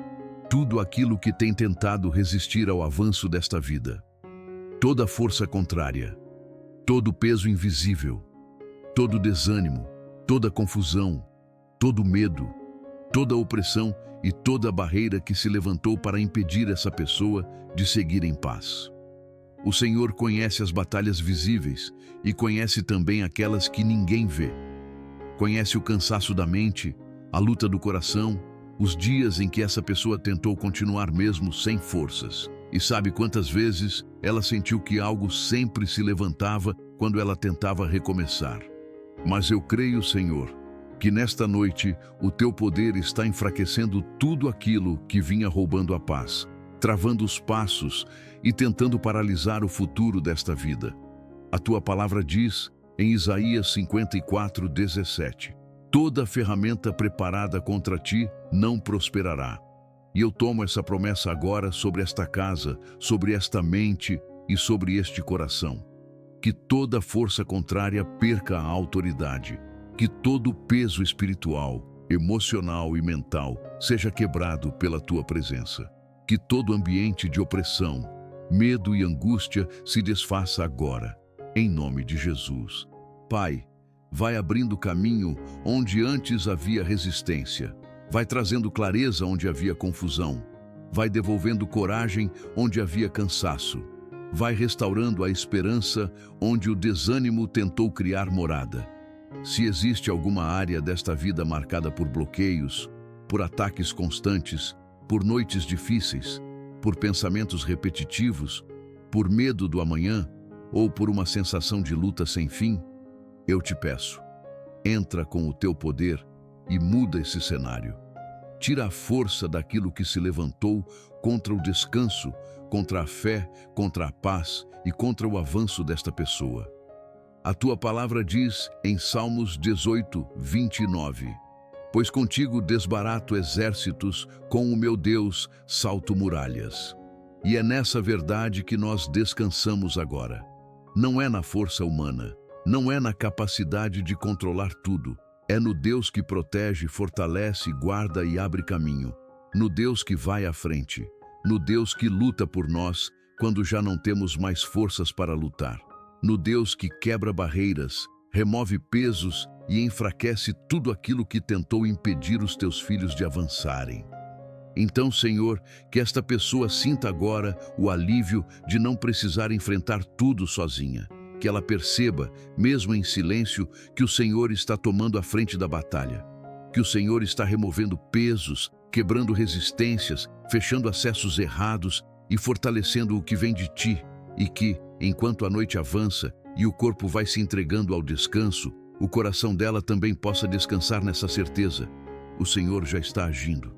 tudo aquilo que tem tentado resistir ao avanço desta vida. Toda força contrária, todo peso invisível, todo desânimo, toda confusão, todo medo, toda opressão e toda barreira que se levantou para impedir essa pessoa de seguir em paz. O Senhor conhece as batalhas visíveis e conhece também aquelas que ninguém vê. Conhece o cansaço da mente, a luta do coração, os dias em que essa pessoa tentou continuar mesmo sem forças. E sabe quantas vezes ela sentiu que algo sempre se levantava quando ela tentava recomeçar. Mas eu creio, Senhor, que nesta noite o Teu poder está enfraquecendo tudo aquilo que vinha roubando a paz, travando os passos e tentando paralisar o futuro desta vida. A Tua palavra diz, em Isaías 54:17, toda ferramenta preparada contra ti não prosperará. E eu tomo essa promessa agora sobre esta casa, sobre esta mente e sobre este coração. Que toda força contrária perca a autoridade. Que todo peso espiritual, emocional e mental seja quebrado pela Tua presença. Que todo ambiente de opressão, medo e angústia se desfaça agora, em nome de Jesus. Pai, vai abrindo caminho onde antes havia resistência. Vai trazendo clareza onde havia confusão. Vai devolvendo coragem onde havia cansaço. Vai restaurando a esperança onde o desânimo tentou criar morada. Se existe alguma área desta vida marcada por bloqueios, por ataques constantes, por noites difíceis, por pensamentos repetitivos, por medo do amanhã ou por uma sensação de luta sem fim, eu te peço, entra com o Teu poder e muda esse cenário. Tira a força daquilo que se levantou contra o descanso, contra a fé, contra a paz e contra o avanço desta pessoa. A Tua palavra diz em Salmos 18:29, pois contigo desbarato exércitos, com o meu Deus salto muralhas. E é nessa verdade que nós descansamos agora. Não é na força humana, não é na capacidade de controlar tudo. É no Deus que protege, fortalece, guarda e abre caminho. No Deus que vai à frente. No Deus que luta por nós quando já não temos mais forças para lutar. No Deus que quebra barreiras, remove pesos e enfraquece tudo aquilo que tentou impedir os Teus filhos de avançarem. Então, Senhor, que esta pessoa sinta agora o alívio de não precisar enfrentar tudo sozinha. Que ela perceba, mesmo em silêncio, que o Senhor está tomando a frente da batalha. Que o Senhor está removendo pesos, quebrando resistências, fechando acessos errados e fortalecendo o que vem de Ti. E que, enquanto a noite avança e o corpo vai se entregando ao descanso, o coração dela também possa descansar nessa certeza. O Senhor já está agindo,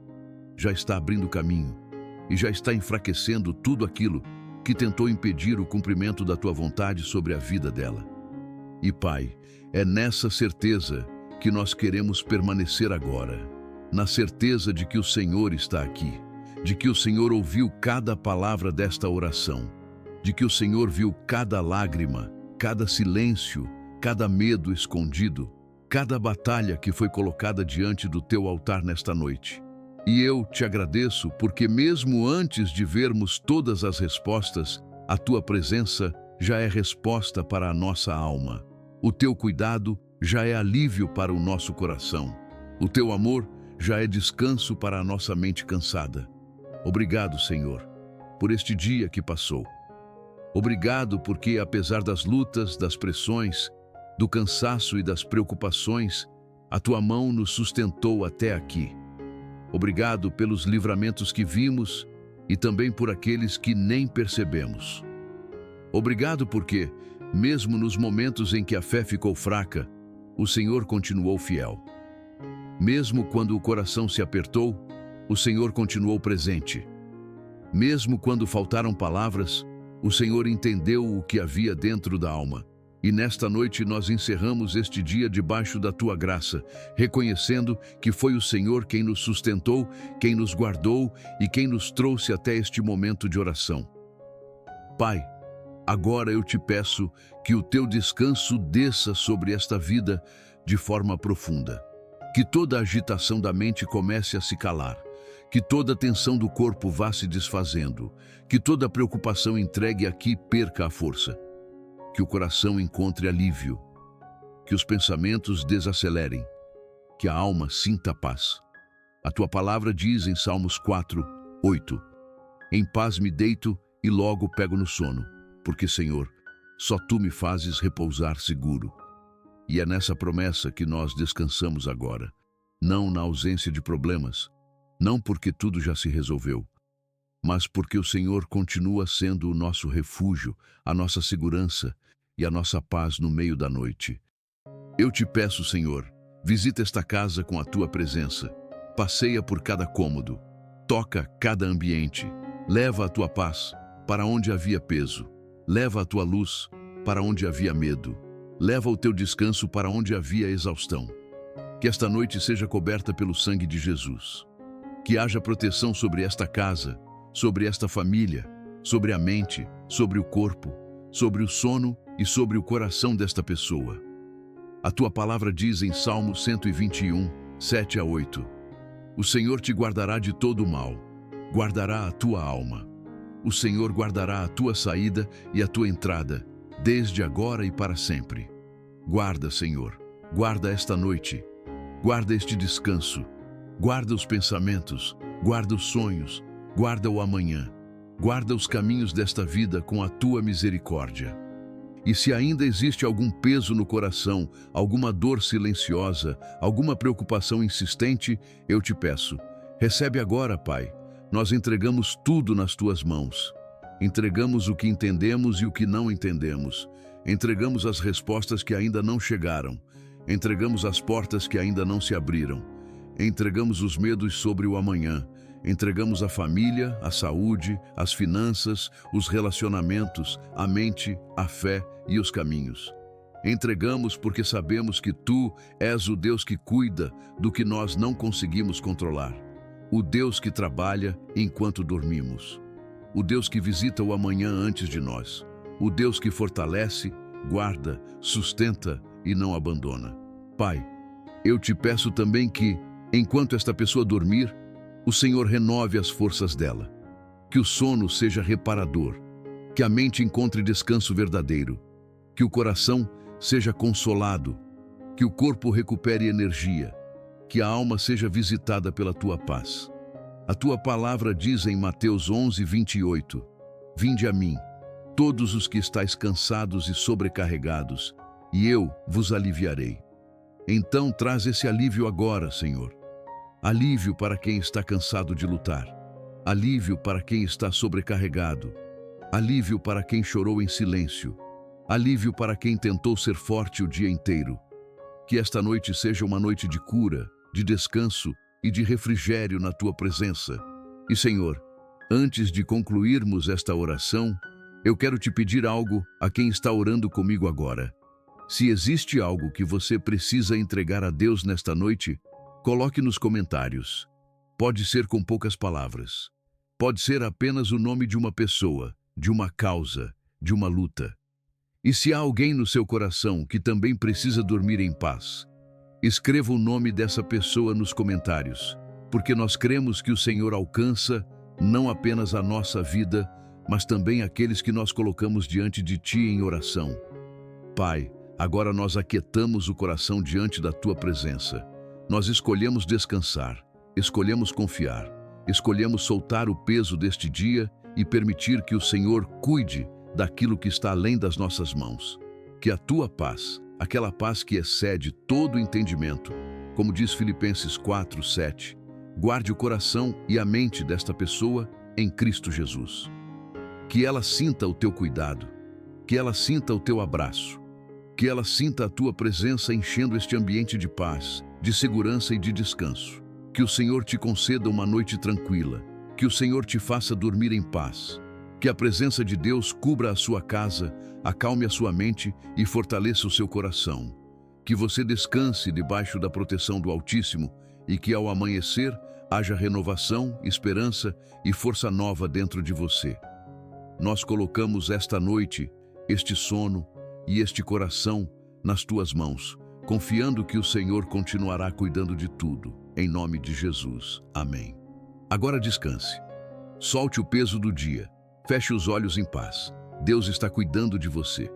já está abrindo caminho e já está enfraquecendo tudo aquilo que tentou impedir o cumprimento da tua vontade sobre a vida dela. E, Pai, é nessa certeza que nós queremos permanecer agora, na certeza de que o Senhor está aqui, de que o Senhor ouviu cada palavra desta oração, de que o Senhor viu cada lágrima, cada silêncio, cada medo escondido, cada batalha que foi colocada diante do teu altar nesta noite. E eu te agradeço porque mesmo antes de vermos todas as respostas, a tua presença já é resposta para a nossa alma. O teu cuidado já é alívio para o nosso coração. O teu amor já é descanso para a nossa mente cansada. Obrigado, Senhor, por este dia que passou. Obrigado porque, apesar das lutas, das pressões, do cansaço e das preocupações, a tua mão nos sustentou até aqui. Obrigado pelos livramentos que vimos e também por aqueles que nem percebemos. Obrigado porque, mesmo nos momentos em que a fé ficou fraca, o Senhor continuou fiel. Mesmo quando o coração se apertou, o Senhor continuou presente. Mesmo quando faltaram palavras, o Senhor entendeu o que havia dentro da alma. E nesta noite nós encerramos este dia debaixo da tua graça, reconhecendo que foi o Senhor quem nos sustentou, quem nos guardou e quem nos trouxe até este momento de oração. Pai, agora eu te peço que o teu descanso desça sobre esta vida de forma profunda. Que toda a agitação da mente comece a se calar. Que toda a tensão do corpo vá se desfazendo. Que toda a preocupação entregue aqui perca a força. Que o coração encontre alívio, que os pensamentos desacelerem, que a alma sinta paz. A tua palavra diz em Salmos 4, 8: Em paz me deito e logo pego no sono, porque, Senhor, só tu me fazes repousar seguro. E é nessa promessa que nós descansamos agora, não na ausência de problemas, não porque tudo já se resolveu, mas porque o Senhor continua sendo o nosso refúgio, a nossa segurança e a nossa paz no meio da noite. Eu te peço, Senhor, visita esta casa com a tua presença, passeia por cada cômodo, toca cada ambiente, leva a tua paz para onde havia peso, leva a tua luz para onde havia medo, leva o teu descanso para onde havia exaustão. Que esta noite seja coberta pelo sangue de Jesus. Que haja proteção sobre esta casa, sobre esta família, sobre a mente, sobre o corpo, sobre o sono e sobre o coração desta pessoa. A tua palavra diz em Salmo 121, 7 a 8: O Senhor te guardará de todo o mal, guardará a tua alma. O Senhor guardará a tua saída e a tua entrada, desde agora e para sempre. Guarda, Senhor, guarda esta noite, guarda este descanso, guarda os pensamentos, guarda os sonhos, guarda o amanhã, guarda os caminhos desta vida com a tua misericórdia. E se ainda existe algum peso no coração, alguma dor silenciosa, alguma preocupação insistente, eu te peço, recebe agora, Pai. Nós entregamos tudo nas tuas mãos. Entregamos o que entendemos e o que não entendemos. Entregamos as respostas que ainda não chegaram. Entregamos as portas que ainda não se abriram. Entregamos os medos sobre o amanhã. Entregamos a família, a saúde, as finanças, os relacionamentos, a mente, a fé e os caminhos. Entregamos porque sabemos que tu és o Deus que cuida do que nós não conseguimos controlar. O Deus que trabalha enquanto dormimos. O Deus que visita o amanhã antes de nós. O Deus que fortalece, guarda, sustenta e não abandona. Pai, eu te peço também que, enquanto esta pessoa dormir, o Senhor renove as forças dela. Que o sono seja reparador. Que a mente encontre descanso verdadeiro. Que o coração seja consolado. Que o corpo recupere energia. Que a alma seja visitada pela tua paz. A tua palavra diz em Mateus 11, 28: Vinde a mim, todos os que estáis cansados e sobrecarregados, e eu vos aliviarei. Então traz esse alívio agora, Senhor. Alívio para quem está cansado de lutar. Alívio para quem está sobrecarregado. Alívio para quem chorou em silêncio. Alívio para quem tentou ser forte o dia inteiro. Que esta noite seja uma noite de cura, de descanso e de refrigério na tua presença. E, Senhor, antes de concluirmos esta oração, Eu quero te pedir algo a quem está orando comigo agora. Se existe algo que você precisa entregar a Deus nesta noite, coloque nos comentários. Pode ser com poucas palavras. Pode ser apenas o nome de uma pessoa, de uma causa, de uma luta. E se há alguém no seu coração que também precisa dormir em paz, escreva o nome dessa pessoa nos comentários, porque nós cremos que o Senhor alcança não apenas a nossa vida, mas também aqueles que nós colocamos diante de Ti em oração. Pai, agora nós aquietamos o coração diante da Tua presença. Nós escolhemos descansar, escolhemos confiar, escolhemos soltar o peso deste dia e permitir que o Senhor cuide daquilo que está além das nossas mãos. Que a Tua paz, aquela paz que excede todo o entendimento, como diz Filipenses 4:7, guarde o coração e a mente desta pessoa em Cristo Jesus. Que ela sinta o Teu cuidado, que ela sinta o Teu abraço, que ela sinta a Tua presença enchendo este ambiente de paz, de segurança e de descanso. Que o Senhor te conceda uma noite tranquila, que o Senhor te faça dormir em paz, que a presença de Deus cubra a sua casa, acalme a sua mente e fortaleça o seu coração. Que você descanse debaixo da proteção do Altíssimo e que ao amanhecer haja renovação, esperança e força nova dentro de você. Nós colocamos esta noite, este sono e este coração nas Tuas mãos, confiando que o Senhor continuará cuidando de tudo. Em nome de Jesus. Amém. Agora descanse. Solte o peso do dia. Feche os olhos em paz. Deus está cuidando de você.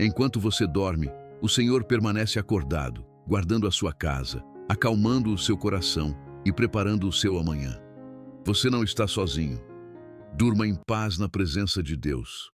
Enquanto você dorme, o Senhor permanece acordado, guardando a sua casa, acalmando o seu coração e preparando o seu amanhã. Você não está sozinho. Durma em paz na presença de Deus.